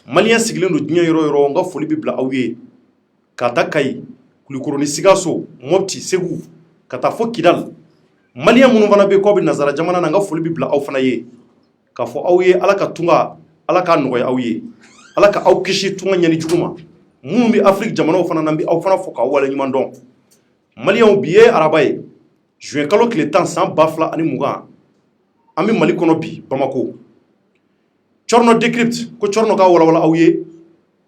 malien sigilen do diɲɛ yɔrɔ yɔrɔ nga foli bi bila aw ye ka ta Kayi Kulikoro ni Sikaso Mopti Segu ka taa fo Kidal malien minnu fana be ko bi nazara jamana na nga foli bi bila aw fana ye ka fɔ aw ye Ala ka tunga Ala ka nɔgɔya aw ye Ala ka aw kisi tunga ɲani juguma minnu bi Afrique jamanaw fana na bi aw fana fɔ ka wale ɲuman dɔn malien bi ye araba ye juin kalo tile 10 san 2020 an bi Mali kɔnɔ bi Bamako Corno Decrypt ko Corno ka walawala aw ye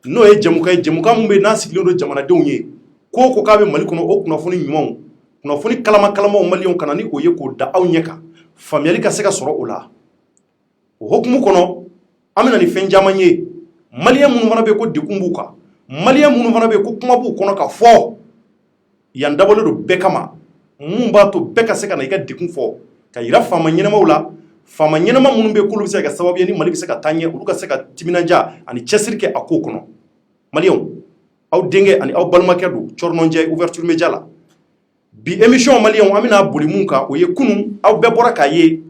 n'o ye jamukan mun be n'a sigilen do jamanadenw ye ko k'a be Mali kɔnɔ o kunnafoni ɲumanw kunnafoni kalamaw malien kana ni o ye k'o da aw ɲɛ kan faamuyali ka se ka sɔrɔ o la o hokumu kɔnɔ an bɛna ni fɛn caman ye malien minnu fana be ko dekun b'u kan malien minnu fana be ko kuma b'u kɔnɔ ka fɔ yan dabɔlen do bɛɛ kama mun b'a to bɛɛ ka se ka na i ka dekun fɔ ka yira faama ɲɛnamaw la faama ɲɛnama minnu be k'olu be se ka kɛ sababu ye ni Mali be se ka taa ɲɛ olu ka se ka timinanja ani cɛsiri kɛ a ko kɔnɔ malien aw denkɛ ani aw balimakɛ do Cornonjɛ ouverture média la bi émission malien an bɛna boli mun kan o ye kunun aw bɛɛ bɔra k'a ye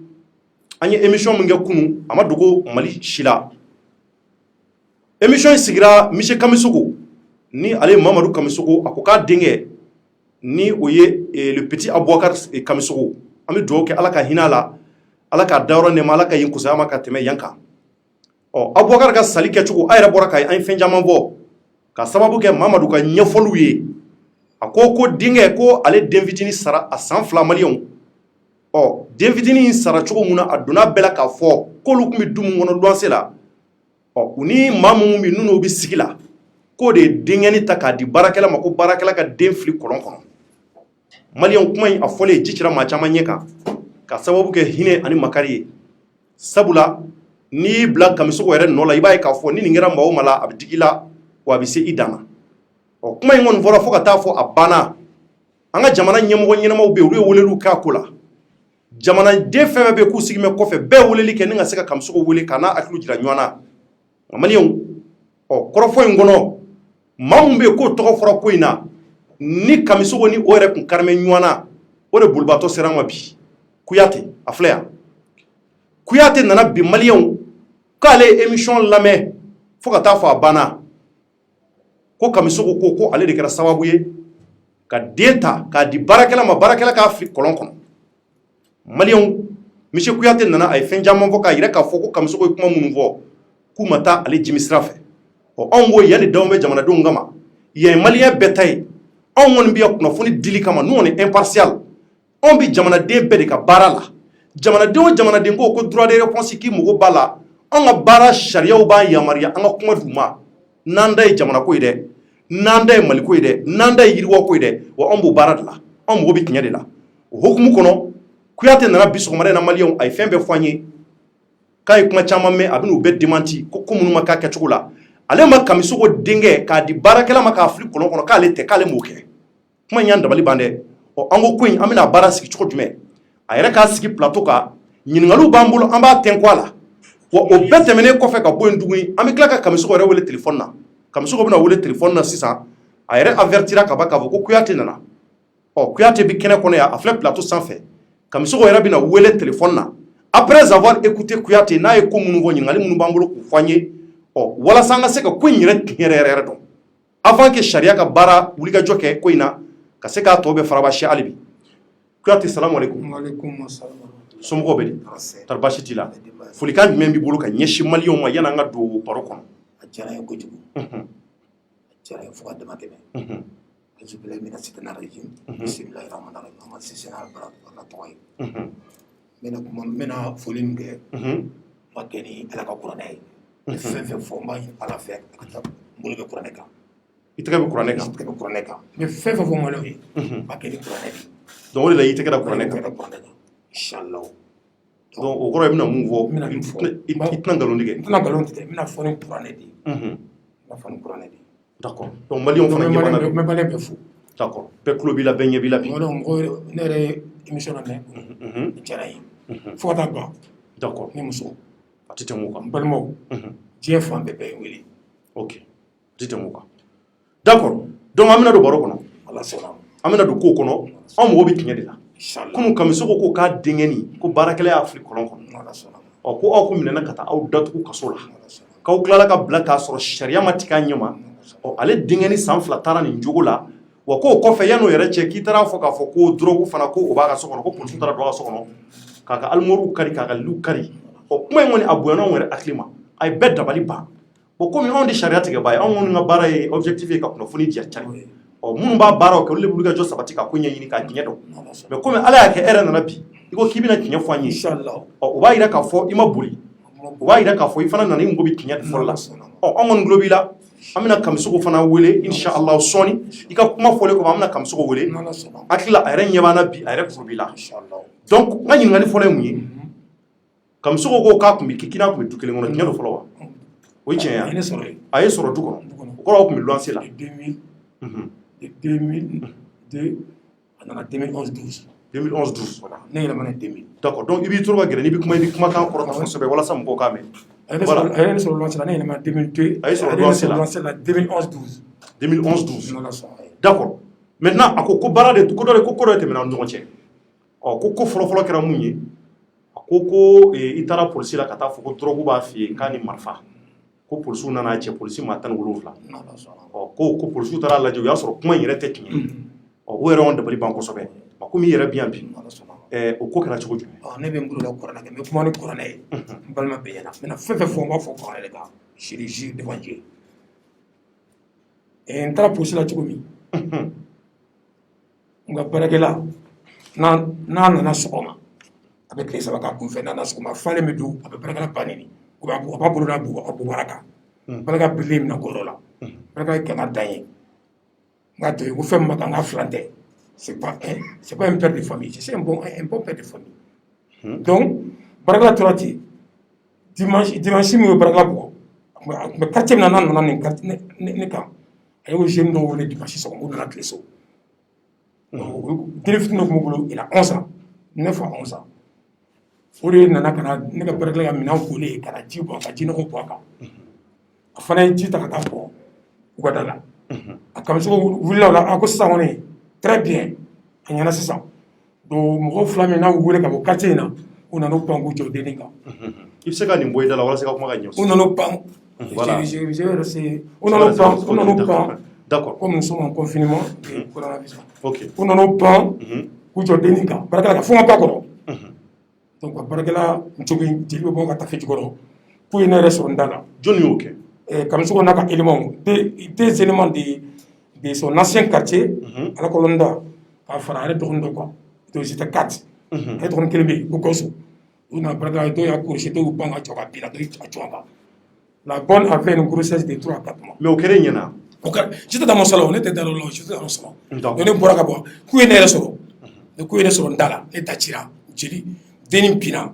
an ye émission min kɛ kunun a ma dogo Mali si la émission sigira Michel Kamisogo ni ale Mamadou Kamisogo a ko k'a denkɛ ni o ye le petit Abouakar Kamisogo an bɛ dugawu kɛ Ala ka hinɛ la Ala ka dayɔrɔ nɛɛma Ala ka yin kusaya ma ka tɛmɛ yan kan Abouakar ka sali kɛcogo a yɛrɛ bɔra k'a ye an ye fɛn caman fɔ ka sababu kɛ Mamadou ka ɲɛfɔliw ye a ko denkɛ ko ale den fitinin sara a san 2 malien den fitinin in sara cogo mun na a donna bɛɛ la k'a fɔ k'olu kun bɛ du mun kɔnɔ luwanse la u ni maa mun bi n'u bi sigi la k'o de ye denkɛni ta k'a di baarakɛla ma ko baarakɛla ka den fili kɔlɔn kɔnɔ malien kuma in a fɔlen ji cira maa caman ɲɛ kan ka sababu kɛ hinɛ ani makari ye sabula n'i y'i bila Kamisogo yɛrɛ nɔ la i b'a ye k'a fɔ ni nin kɛra maa o maa la a bɛ digi i la wa a bɛ se i dan na kuma in kɔni fɔra fo ka taa fɔ a banna an ka jamana ɲɛmɔgɔ ɲɛnamaw be olu ye weleliw k'a ko la jamanaden fɛn fɛn be k'u sigi mɛ kɔfɛ bɛɛ weleli kɛ ni ka se ka Kamisogo wele k'a n'a hakiliw jira ɲɔgɔn na malien kɔrɔfɔ in kɔnɔ maa mun be yen k'o tɔgɔ fɔra ko in na ni Kamisogo ni o yɛrɛ kun karimɛ ɲɔgɔn na o de bolibaatɔ sera an ma bi Kuyate a filɛ yan Kuyate nana bi malien k'ale ye émission lamɛn fo ka taa fɔ a banna ko Kamisogo ko ale de kɛra sababu ye ka den ta k'a di baarakɛla ma baarakɛla k'a fili kɔlɔn kɔnɔ malien monsieur Kuyate nana a ye fɛn caman fɔ k'a yira k'a fɔ ko Kamisogo ye kuma minnu fɔ k'u ma taa ale jimi sira fɛ anw ko yanni daw bɛ jamanadenw kama yan ye malien bɛɛ ta ye anw kɔni bɛ kunnafoni dili kama n'o ni impartial anw bɛ jamanaden bɛɛ de ka baara la jamanaden o jamanaden ko droit de réponse k'i mago b'a la anw ka baara sariyaw b'an yamaruya an ka kuma d'u ma n'an da ye jamana ko ye dɛ n'an da ye Mali ko ye dɛ n'an da ye yiriwa ko ye dɛ wa anw b'o baara de la anw mago bɛ tiɲɛ de la o hukumu kɔnɔ Kuyate nana bi sɔgɔmada in na malien a ye fɛn bɛɛ fɔ an ye k'a ye kuma caman mɛn a bɛ n'u bɛɛ démenti ko minnu ma k'a kɛcogo la ale ma Kamisogo denkɛ k'a di baarakɛla ma k'a fili kɔlɔn kɔnɔ k'ale tɛ k'ale m'o kɛ kuma in y'an dabali ban dɛ an ko in an bɛna baara sigi cogo jumɛn a yɛrɛ k'a sigi plateau kan ɲininkaliw b'an bolo an b'a tɛnku a la wa o bɛɛ tɛmɛnen kɔfɛ ka bɔ yen tuguni an bɛ tila ka Kamisogo yɛrɛ wele téléphone na Kamisogo bɛna wele téléphone na sisan a yɛrɛ avertira ka ban k'a fɔ ko Kuyate nana Kuyate bi kɛnɛ kɔnɔ yan a filɛ plateau sanfɛ Kamisogo yɛrɛ bɛna wele téléphone na après avoir écouté Kuyate n'a ye ko minnu fɔ ɲininkali minnu b'an bolo k'u fɔ an ye walasa an ka se ka ko in yɛrɛ tiɲɛ yɛrɛ dɔn avant que sariya ka baara wulikajɔ kɛ ko in na ka se k'a tɔ bɛɛ farabasi hali bi Kuyate salamu aleykum. Waaleykum salam. Somɔgɔw bɛ di tari baasi t'i la folikan jumɛn b'i bolo ka ɲɛsin maliyɛnw ma yanni an ka don baro kɔnɔ a diyara n ye kojugu a diyara n ye fo ka dama tɛmɛ azubilayi mina sitanir rajim bisimilahi rahmani rahim an ka sinsin ala tɔgɔ ye n bɛna foli min kɛ n ma kɛ ni ala ka kuranɛ ye fɛn fɛn fɔ n b'a ɲini ala fɛ a ka taa n bolo bɛ kuranɛ kan i tɛgɛ bɛ kuranɛ kan mɛ fɛn fɛn fɔ maliyɛnw ye n b'a kɛ ni kuranɛ de donc o de la i tɛgɛ da kuranɛ kan inshallah donc o kɔrɔ i bɛna mun fɔ i tɛna nkalon tigɛ n tɛna nkalon tigɛ n bɛna fɔ ni kuranɛ de ye n b'a fɔ ni kuranɛ de ye d'accord donc maliyɛnw fana ɲɛ b'an na n bɛ maliyɛn bɛɛ fo d'accord bɛɛ tulo b'i la bɛɛ ɲɛ b'i la bi mɔgɔ ne yɛrɛ ye émission lamɛn a diyara n ye fo ka taa ban d'accord ni muso a tɛ tɛmɛ o kan n balimaw diɲɛ fan bɛɛ bɛ n wele ok a tɛ tɛmɛ o kan d'accord donc an bɛna don baro kɔnɔ ala sɔnna an bɛna don kow kɔnɔ anw mago bɛ tiɲɛ de la kunun Kamisogo ko k'a denkɛni ko baarakɛla y'a fili kɔlɔn kɔnɔ ko aw ko minɛna ka taa aw datugu kaso la k'aw tilala ka bila k'a sɔrɔ sariya ma tigɛ a ɲɛ ma ale denkɛ ni san 2 taara nin jogo la wa k'o kɔfɛ yan'o yɛrɛ cɛ k'i taara fɔ k'a fɔ ko drogue fana ko o b'a ka so kɔnɔ ko polisiw taara don a ka so kɔnɔ k'a ka almoriw kari k'a ka liw kari kuma in kɔni a bonyana anw yɛrɛ hakili ma a ye bɛɛ dabali ban komi anw de sariya tigɛbaa ye anw kɔni ka baara ye objectif ye ka kunnafoni di cari minnu b'a baaraw kɛ olu de b'olu ka jɔ sabati ka ko ɲɛɲini k'a tiɲɛ dɔn mais komi ala y'a kɛ e yɛrɛ nana bi i ko k'i bɛna tiɲɛ fɔ an ye o b'a yira k'a fɔ i ma boli o b'a yira k'a fɔ i fana nana i mago bɛ tiɲɛ de fɔlɔ la anw kɔni tulo b'i la an bɛna Kamisogo fana wele inshallah sɔɔni i ka kuma fɔlen kɔfɛ an bɛna Kamisogo wele hakili la a yɛrɛ ɲɛ b'an na bi a yɛrɛ tulo b'i la donc n ka ɲininkali fɔlɔ ye mun ye Kamisogo ko k'a tun bɛ k'i n'a tun bɛ du kelen kɔnɔ tiɲɛ don fɔlɔ wa o ye tiɲɛ ye a ye sɔrɔ du kɔnɔ o kɔrɔ tun bɛ luwanse la 2002 a nana 2011-12 voilà ne yɛlɛmana 2000 d'accord donc i b'i toro ka gɛrɛ n'i bɛ kuma i bɛ kumakan kɔrɔta kosɛbɛ walasa mɔgɔw k'a mɛn a ye ne sɔrɔ luwanse la ne yɛlɛmana 2002 a ye sɔrɔ luwanse la 2011-12 2011-12 d'accord maintenant a ko baara de ko dɔ de tɛmɛna ɲɔgɔn cɛ ko fɔlɔ kɛra mun ye a ko i taara polisi la ka taa fɔ ko drogue b'a fɛ yen k'a ni marifa ko polisiw nana cɛ polisi maa 17 ko polisiw taara lajɛ o y'a sɔrɔ kuma in yɛrɛ tɛ tiɲɛ ye o yɛrɛ y'anw dabali ban kosɛbɛ komi i yɛrɛ bi yan bi o ko kɛra cogo jumɛn ne bɛ n bolo la kuranɛ kɛ n bɛ kuma ni kuranɛ ye n balima bɛɛ ɲɛna n bɛna fɛn fɛn fɔ n b'a fɔ kuranɛ de kan chirurgie devant Dieu n taara polisi la cogo min n ka baarakɛla n'a nana sɔgɔma a bɛ tile 3 k'a kunfɛ n'a nana sɔgɔma falen bɛ don a bɛ baarakɛla ba nɛni a b'a bolo da bobara kan baarakɛla birilen minɛ gɔrɔ la baarakɛla ye kɛmɛ dan ye n ka to yen ko fɛn min b'a kan n ka filan tɛ c'est pas un père de famille c'est un bon père de famille donc baarakɛla tora ten dimanche min ye baarakɛla bugɔ a tun bɛ quartier min na n'a nana ne kan a y'o jeune dɔw wele dimanche sɔgɔma u nana tile so den fitinin dɔ tun b'u bolo il a 11 ans 9 à 11 ans o de nana ka na ne ka baarakɛla ka minɛn kolen ka na ji bɔ ka jinɔgɔ bɔ a kan a fana ye ji ta ka taa bɔ u ka da la a Kamisogo wulila o la a ko sisan kɔni très bien a ɲɛna sisan donc mɔgɔ 2 min n'a y'u wele ka bɔ quartier in na u nana u pan k'u jɔ dennin kan i bɛ se ka nin bɔ i da la walasa i ka kuma ka ɲɛ u nana u pan u nana u pan d'accord comme nous sommes en confinement coronavirus u nana u pan k'u jɔ dennin kan baarakɛla ka fɔ n ka ba kɔrɔ donc ka baarakɛla joli bɛ bɔ ka taa fɛn jukɔrɔ k'u ye ne yɛrɛ sɔrɔ n da la jɔnni y'o kɛ Kamisogo n'a ka éléments des éléments de son ancien quartier ala kolonda k'a fara a yɛrɛ dɔgɔnin dɔ kan donc c'était 4 a ye dɔgɔnin kelen bɛ yen ko Gawusu u nana baarakɛla dɔw y'a corrigé dɔw y'u pan ka jɔ ka bin na dɔw y'a jɔ kan la bonne avait une grossesse de 3 à 4 mois mais o kɛra i ɲɛna j'étais dans mon salon ne tɛ da la j'étais dans mon salon donc ne bɔra ka bɔ k'u ye ne yɛrɛ sɔrɔ k'u ye ne sɔrɔ n da la ne ta cira jeli dennin binna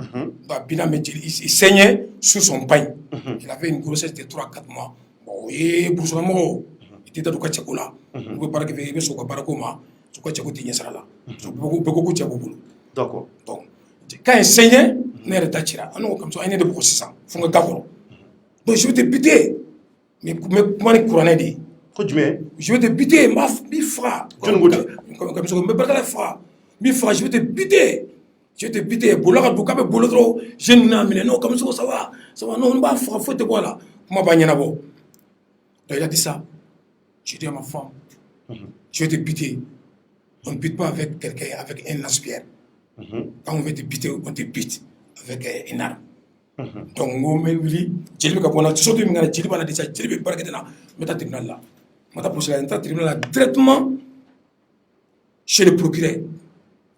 a binna mais jeli il saignait sous son pagne il avait une grossesse de 3 à 4 mois bon o ye burusɔnmɔgɔw i tɛ da don u ka cɛko la u bɛ baara kɛ fɛ i bɛ sɔn u ka baarako ma u ka cɛko tɛ ɲɛ sira la bɛɛ ko ko cɛ b'u bolo d'accord donc quand il saignait ne yɛrɛ ta cira an n'o Kamisogo an ye ne de bugɔ sisan fo n ka ga kɔrɔ donc je vais te buter mais kuma ni kuranɛ de ye ko jumɛn je vais te buter n b'i faga jɔnni ko ten Kamisogo n bɛ baarakɛla faga n b'i faga je vais te buter bolola ka don k'a bɛ bolo dɔrɔn jeune n'a minɛ non Kamisogo ça va non n b'a faga foyi tɛ bɔ a la kuma b'a ɲɛnabɔ donc il a dit ça j'ai dit à ma femme je vais te buter on ne bute pas avec quelqu'un avec un lance-pierre quand on veut te buter on te bute avec une arme donc n ko n bɛ wuli jeli bɛ ka bɔ n na soto min kɛra jeli b'a la déjà jeli bɛ baarakɛden na n bɛ taa tribunal la n ma taa polisi la n taa tribunal la directement chez le procureur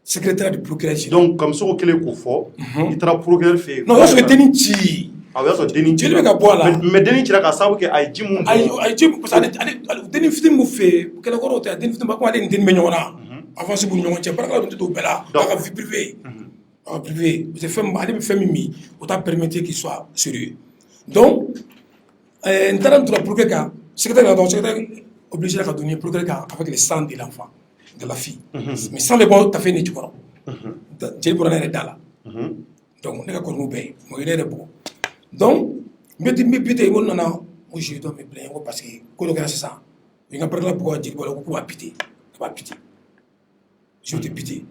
secrétaire du procureur donc Kamisogo kɛlen k'o fɔ i taara procureur fɛ yen non o y'a sɔrɔ dennin ci o y'a sɔrɔ dennin jeli bɛ ka bɔ a la mais dennin cira k'a sababu kɛ a ye ji mun a ye ji parce que ale dennin fitinin b'u fɛ yen kɛlɛkɔrɔw tɛ dennin fitinin ba komi ale ni dennin bɛ ɲɔgɔn na avance b'u ni ɲɔgɔn cɛ baarakɛla bɛ to o bɛɛ la a ka vie privée parce que fɛn ale bɛ fɛn min min o t'a permettre qu'il soit sérieux donc n taara n tora procureur kan secrétaire obligé ka don ni procureur kan avec le sang de l'enfant de la fille mais sans le bɔ tafe ne jukɔrɔ jeli bɔra ne yɛrɛ da la donc ne ka kɔrɔ n'u bɛɛ ye o ye ne yɛrɛ bugɔ donc n bɛ bite n ko nana n ko je dois me plaindre n ko parce que ko dɔ kɛra sisan u ye n ka baarakɛla bugɔ jeli bɔ la ko k'u b'a bite k'u b'a bite je vais te biter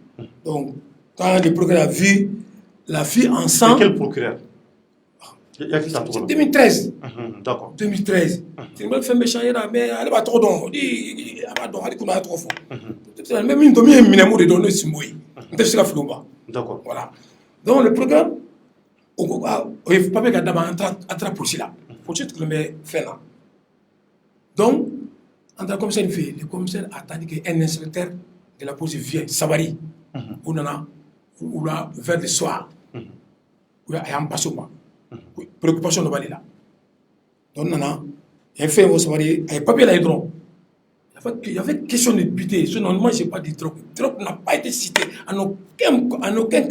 donc quand le procureur a vu la fille en sang quel procureur 2013. D'accord. 2013. C'est une femme changé là, mais elle va trop don. Elle va don, elle est trop fort. Même une demi-minute de donner ce mot. D'accord. Voilà. Donc le programme, il ne faut pas que d'abord entrer pour cela. Pour ce que le fait là. Donc, entre le commissaire fait, le commissaire a attendu qu'un inspecteur de la police vienne, Sabari, ou là, vers le soir, où il y a un passement. Préoccupation de Balila. Donc, nana, il a fait au Sabari, il y a papier là, il y avait question de buter. Sinon, moi, je n'ai pas dit drogue. Drogue n'a pas été cité en aucun cas. En aucun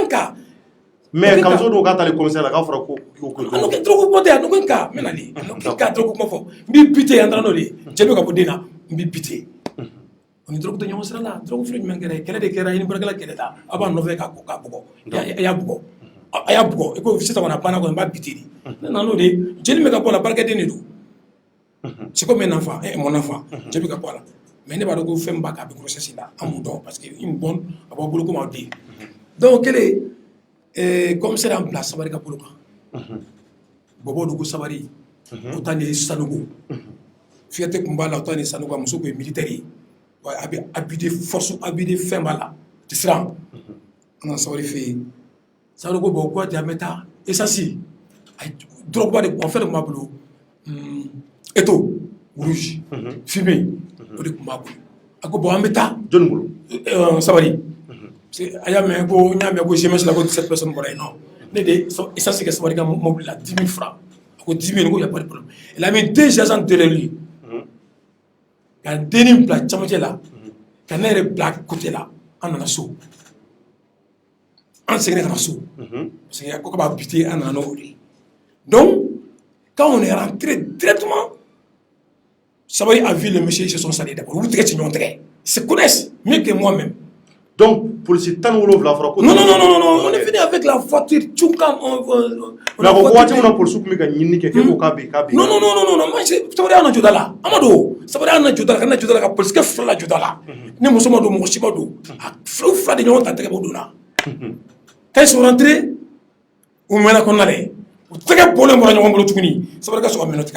cas. Mais quand on a le commissaire, il faut que en aucun cas. Mais en aucun cas, drogue, je vais buter en train de dire. Je vais buter. On est drogue de Nyon Sala, drogue de Mangere, quelle est la Kera, une braga qui est là, avant Nové Kabugo. Yabugo. Ayabugo. Et puis, c'est un apana qu'on va buter. Non, non, je ne me pas la braga de Nedou. C'est comme un enfant, mon enfant. Je ne peux pas là. Mais ne va pas faire un bac à grossesse là, en moudon, parce qu'une bonne, à voir beaucoup comment dire. Donc, quel est, comme c'est en place, ça va être pour le cas. Bobo Dougou Sabari, autant de Sanogo. Fiat Kumbala, autant de Sanogo, Moussou est militaire. Habité force, habité fin là. Tu seras. On a savoir fait. Sanogo, pourquoi tu as mis ça? Et ça, si. Drogue, on fait le mablo. Eto, rouge, fumé, pour les combats. À quoi bon, méta, John Boulou. Sabari. Il y a un go, il y a un go, j'ai mis la voix de cette personne pour non. Et ça, c'est que Sabari a mobile à 10 000 francs. À quoi 10 000 euros, il n'y a pas de problème. Il a mis 2 agents de lui. Il y a un dernier plat, Tchamoté là. Il y a un plat côté là, en Anassou. En Sénégal, en Anassou. Parce qu'il y a quoi qu'on va buter en Anassou. Donc, quand on est rentré directement, Sabari a vu le monsieur, ils se sont salés d'abord. Vous ils se connaissent mieux que moi-même. Donc, pour le site, non, on est venu avec la voiture. La voiture, pour le souk, mais il n'y a non, moi, Sabari a un jodala. Amado, Sabari a un jodala, parce que Fla jodala. Ne me sommes pas de Moshimado. Fla de Yon Tatekaboduna. Quand ils sont rentrés, on m'a dit qu'on allait. Tu as pour le moment, on va le ça va être un minute.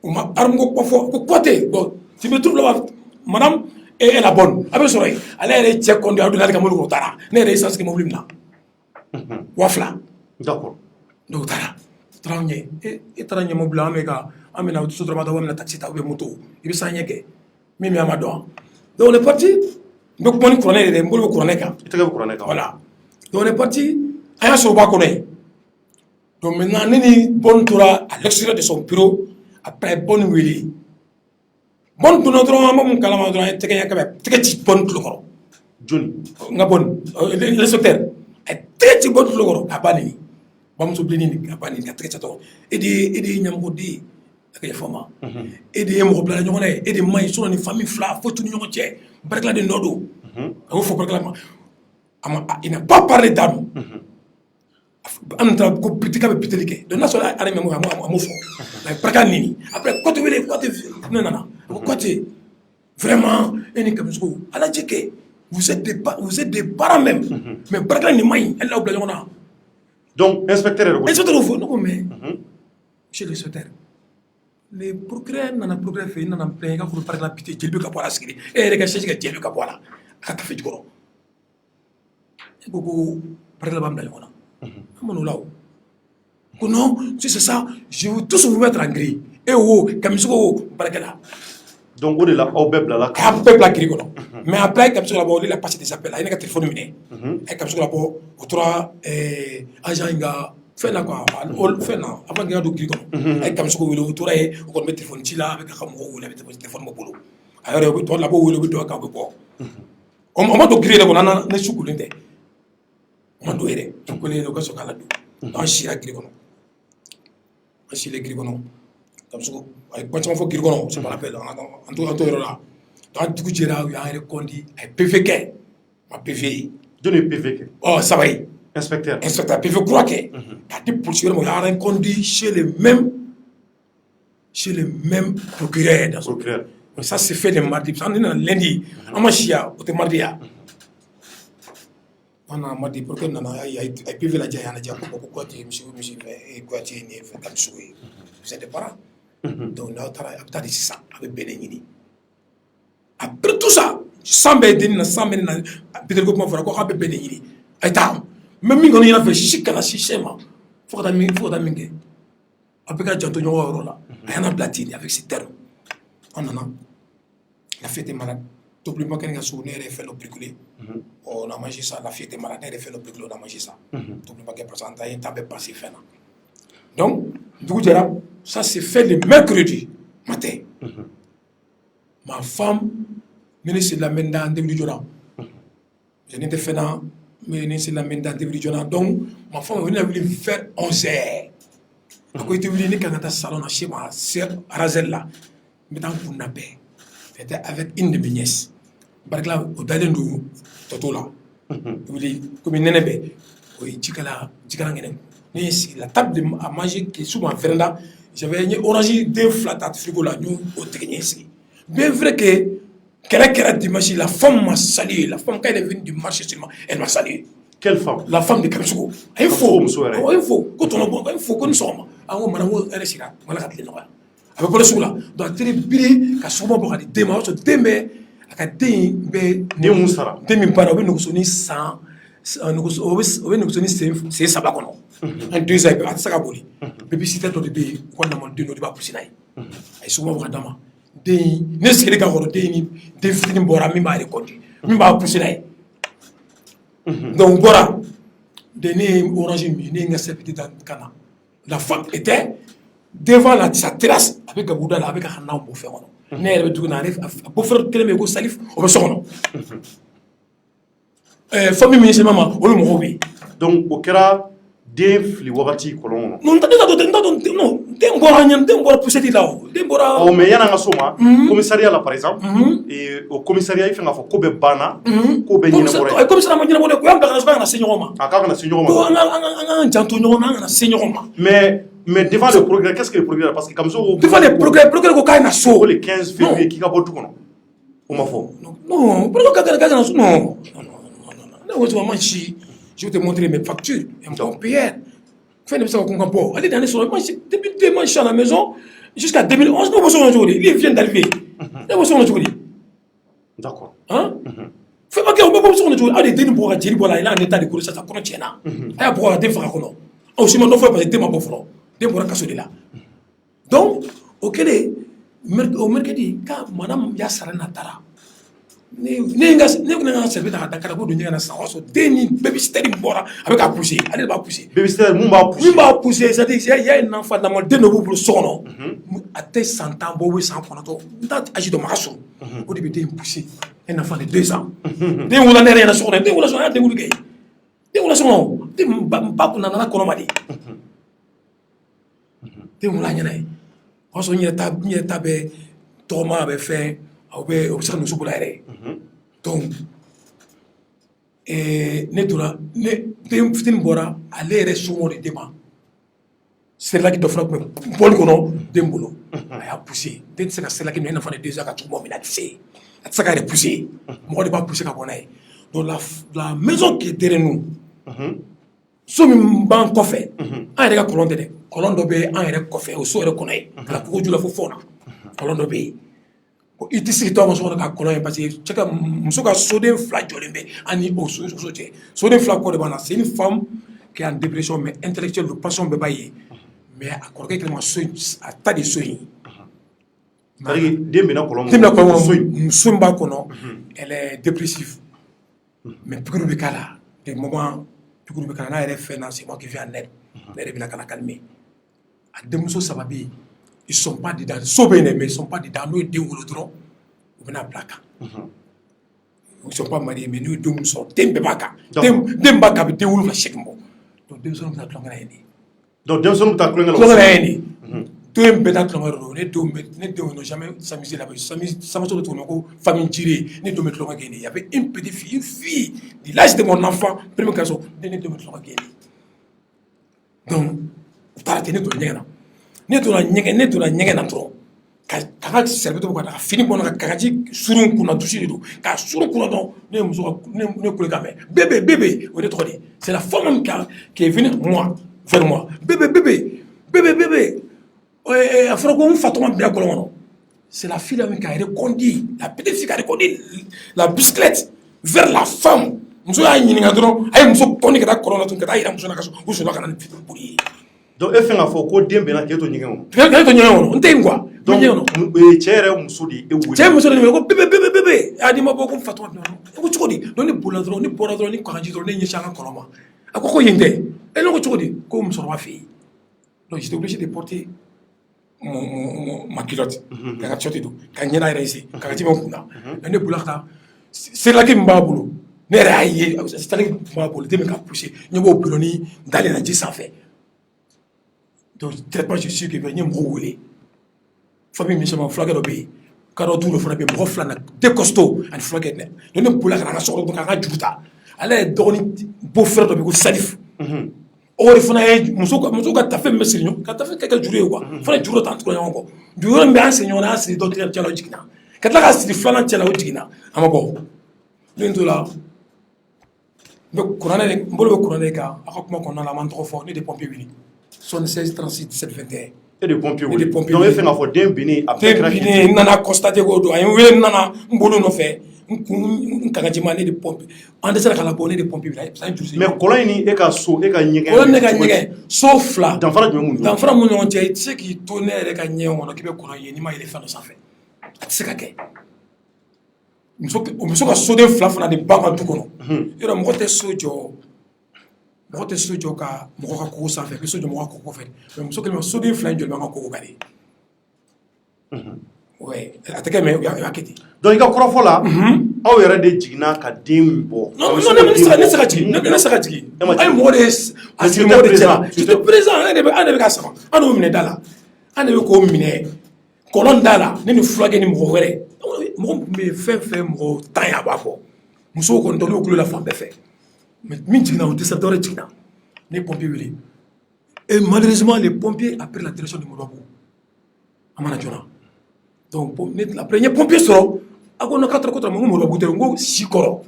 On m'a armé pour côté. Bon, si me trouve là, madame, elle est la bonne. Avec son oreille, elle est check on doit donner comme le tara. N'est pas ça que mon limna. Wafla. D'accord. Donc tara. Trangé. Et trangé mon blanc, mais gars, amena au sous-droit de la taxi à moto. Il veut s'en y aller. Mimi Amado. Donc on est parti. Donc mon couronné, les mots couronné. Voilà. Donc on est parti. À un soba connaît. Donc maintenant, Nini Bon Toura à l'extérieur de son bureau, après Bonne Willy. Bon Toura, mon calamandron, et Teketi Bon Tour. Johnny. Nabon, le secteur. Et Teketi Bon Tour, à Bani. Bamsou Blini, à Bani, à Teketato. Et des Yamodi, à Kayafama. Et des Moblan, et des mailles sur une famille fla, faut tout nous retirer. Brecla de Nodo. Il faut proclamer. Il n'a pas parlé d'âme. On a petit peu plus délicat. De national à mon fond. La nini. Après, quand tu veux, non. Côté, vraiment, à la tchéké, vous êtes des parents même. Mais Braga ni maï, elle a oublié. Donc, inspecteur, inspecteur, non, mais, chez l'inspecteur, les procureurs n'ont pas progrès fait, n'ont pas plein, quand vous parlez de la pitié, j'ai lu qu'à voir ce qu'il est. Et les gars, j'ai lu qu'à voir là. À café du gros. Et beaucoup, par la bande là. Non, si c'est ça, je veux tous vous mettre en gris. Et comme ça, donc, on est là, au peuple là. Un peuple à gris. Mais après, comme ça, il a passé des appels. Il y a un téléphone miné. Et comme ça, au trois agents, il a fait là quoi. Avant qu'il y ait un gris. Et comme ça, il a autour et on met le téléphone là avec un cameroun ou le téléphone mobile. Alors, il y a là-bas où il y a un cameroun. On m'a dit gris, on a un soucoulé. On doit aller. On connaît le cas sur Calado. On chie à Grigono. On chie les Grigono. Comme ça, avec pas de fois Grigono, c'est pas la peine. En tout cas, là. Dans tout cas, il y a un recondi. Un PVK. Ma PVI. Donne PVK. Oh, ça va y. Inspecteur. Inspecteur PVK, crois que. Quand tu poursuis, il y a un recondi chez les mêmes procureurs. Procureur. Ça, c'est fait le mardi. On est lundi. On m'a chié. On est mardi. On a m'a dit pour que nana ay pivé la jaya na ja ko ko ti misi ko ti ni fa kam suwi vous êtes des parents donc là tara abta di ça avec beneni après tout ça sambe din na sambe na peut-être ko mo fara ko habe beneni ay ta même mi ngoni na fa shikala shema faut da minge après ka janto nyo woro la ayana platine avec ces termes on en a la fête est malade tout le monde qui a souvenir et fait le bricolé on a mangé ça la fête est malade et fait le bricolé on a mangé ça tout le monde qui est présenté il t'avait passé fait là donc du coup ça c'est fait le mercredi matin ma femme ministre de la main dans début du jour je n'étais fait là ministre de la main dans début du jour donc ma femme venait voulu faire 11h à côté de lui quand on salon chez moi c'est Razel là mais dans pour naber c'était avec une de mes nièces par exemple au dernier jour toto là oui comme une nébé oui jikala ngene ni la table à manger qui est souvent véranda j'avais une orange deux flatat frigo là nous au technicien bien vrai que quelle dimanche la femme m'a salué la femme quand elle est venue du marché seulement elle m'a salué. Quelle femme? La femme de Kamsugo. Il faut quand on a il faut qu'on soit ah on madame elle est là voilà la télé avec pour cela donc télé biri ka sobo bo ka dema so dembe aka den be ni musara demi para we no so ni 100 no so we no so ni c'est ça ba kono en 2 ans à ça ka boli babysitter to de be ko na mon de no de ba pusinai ay sobo bo ka dama den ne sikere ka horo den ni den fitini bora mi ba rekondi mi ba pusinai donc bora de ne orange mi ne nga septi dans kana la femme était devant sa terrasse avec Gabouda avec un nom pour faire on est avec tout n'arrive pour faire tellement go salif au besoin famille ministre maman on le mourou donc au kera def li wagati kolon non den bora pousser là den bora o me yana nga soma commissariat là par exemple et au commissariat il fait nga fo ko be bana ko be nyina bora commissariat ma nyina bora ko am da na señoroma aka na señoroma ko an janto nyona na señoroma mais devant le progrès, qu'est-ce que le progrès? Parce que comme ça, devant le progrès ko kay na so le 15 février qui ka botu kono. O ma fo. Non, progrès ka na so non. Non, je vais te montrer mes factures, mon PR. Fais ça qu'on campo. Allez dans les soirées, depuis 2 mois je suis à la maison jusqu'à 2011, nous sommes aujourd'hui. Il vient d'arriver. Nous sommes aujourd'hui. D'accord. Hein? Fais pas que on peut pas aujourd'hui. Allez, dès pour dire voilà, il a un état de course ça connaît tiena. Ay pour des faire kono. Aussi mon offre pas des ma bofro. Des pour kaso de là. Donc, OK au mercredi quand madame ya sarana tara. Ne nga servi da Dakar ko dunya na sawaso deni babysitter bora avec a pousser allez va pousser babysitter mun ba pousser ça dit il y a un enfant dans mon de no pour sono à tes 100 ans bo we 100 konato nda agi do makaso au début de pousser un enfant de 2 ans de wala ne na sono de wala sono de wulu gay de wala sono de ba ko na kono madi de wala nyana o so nyeta be toma be fait aube observe nous pour l'air donc ne dora ne dem fitin bora aller resumo de dema c'est là qui te frappe bon kono dembolo aya pousser den c'est là qui ne fa de 2 ans ka tout moment il c'est ça ka repousser moi de pas pousser ka bonaye donc la maison qui est derrière nous so mi ban kofe an rega kolon de kolon do be an rega kofe o so re konay la ko jula fo fona kolon do be il te sigi toi so ka kolon parce que cheka muso ka soden fla jolembe ani o so te soden fla ko de bana c'est une femme qui est en dépression mais intellectuelle de passion be baye mais a korke que ma so a ta de so yi Tari dembe na kolon muso mba kono elle est dépressive mais pour le cas des moments pour le cas là c'est moi qui viens en aide elle vient la calmer a des muso sababi ils sont pas dedans mais ils sont pas dedans nous deux ou l'autre on vient à placa ils sont pas mariés mais nous deux nous sommes dembaka dembaka be deux ou la chèque mo donc deux hommes na tlonga ni donc deux hommes ta tlonga ni deux beta tlonga ro ne deux n'ont jamais s'amuser là-bas ça m'a surtout ko famille tirée ne deux tlonga geni il y avait une petite fille de l'âge de mon enfant premier cas de ne deux tlonga geni donc t'arrêter ne to nyena ne to nyega na trop ka serbe to ka fini bon ka kaji surun kuna dusi do ka surun kuna don ne muso ne kule ka bébé o de to di c'est la femme qui est venue vers moi bébé afro ko fatoma bien kolon c'est la fille qui a reconduit la petite fille qui a reconduit la bicyclette vers la femme muso ya ɲininka dɔrɔn a ye muso kɔni ka taa kɔlɔn na tun ka taa yira muso na ka so u sɔnna ka na ni fitin boli ye. donc e fɛn k'a fɔ ko den bɛnna k'e to ɲɛgɛn kɔnɔ. k'e to ɲɛgɛn kɔnɔ n tɛ yen quoi. donc cɛ yɛrɛ muso de ye e wele. cɛ muso de ye ko bébé a di ma bɔ ko Fatuma bɛ yan ko cogo di donc ne bolila dɔrɔn ne bɔra dɔrɔn ni kɔnɔji dɔrɔn ne ɲɛsin an ka kɔlɔn ma a ko yen tɛ e ne ko cogo di ko musokɔrɔba fɛ yen donc j'étais obligé de porter ma culotte ka ka shorti don ka ɲɛda yɛrɛ ese ka ka ji bɛ n kun na ne bolila ka taa serilaki min b'a bolo ne yɛrɛ y'a ye serilaki min b'a bolo den bɛ ka pousser ɲɛ b'o bulonni dalen na ji sanfɛ donc directement je suis que n ye mɔgɔw wele famille min caman fulakɛ dɔ bɛ yen kadɔ du dɔ fana bɛ yen mɔgɔ fila na deux costauds ani fulakɛ dɛ donc ne bolila ka na an ka so kɔnɔ k'an ka juru ta ale ye dɔgɔnin beau frère dɔ bɛ yen ko Salif o de fana ye muso ka tafe min bɛ siri ɲɔgɔn ka tafe kɛ ka juru ye quoi fana juru dɔ t'an tigɛ ɲɔgɔn kɔ juru yɔrɔ min bɛ an siri ɲɔgɔn na an siri dɔ tigɛ cɛ la o jiginna ka tila ka siri filanan cɛ la o jiginna a ma bɔ ne to la n bolo bɛ kuranɛ kan a ka kuma kɔnɔna la a ma n tɔgɔ fɔ ne de pompier wuli 76 36 17 21 e de pompier wuli donc e fɛn k'a fɔ den binnen a bɛɛ kɛra n nana constater ko don a ye n wele n nana n bolo nɔfɛ n kangajima ne de pompier an dɛsɛra ka labɔ ne de pompier wuli mais kɔlɔn in ni e ka so e ka ɲɛgɛn kɔlɔn ne ka ɲɛgɛn so fila danfara jumɛn mun danfara mun ɲɔgɔn cɛ i tɛ se k'i to ne yɛrɛ ka ɲɛgɛn kɔnɔ k'i bɛ kɔlɔn ye n'i ma yɛlɛ fɛn dɔ sanfɛ a tɛ se ka kɛ muso ka soden fila fana de ba ka du kɔnɔ yɔrɔ mɔgɔ tɛ so jɔ ka mɔgɔ ka kogo sanfɛ i bɛ so jɔ mɔgɔ ka kogo fɛ mais muso kelen soden fila in jɔlen bɛ an ka kogo kan de ouais a tɛ kɛ mais o y'a kɛ ten donc i ka kɔrɔfɔ la aw yɛrɛ de jiginna ka den bɔ non ne se ka jigin a ye mɔgɔ de a sigi mɔgɔ de cɛ la j'étais présent an de bɛ ka sama an y'o minɛ da la an de bɛ k'o minɛ kɔlɔn da la ne ni fulakɛ ni mɔgɔ wɛrɛ mɔgɔ min bɛ fɛn fɛn mɔgɔ tan ye a b'a fɔ musow kɔni dɔn n'o tulo la fan bɛɛ fɛ mais min jiginna o dɛsɛ dɔ wɛrɛ jiginna ne pompier wele et malheureusement les pompiers a pris la direction de Moribabugu a mana joona donc après n ye pompier sɔrɔ a ko non k'a tora mun Moribabugu tɛ n ko si kɔrɔ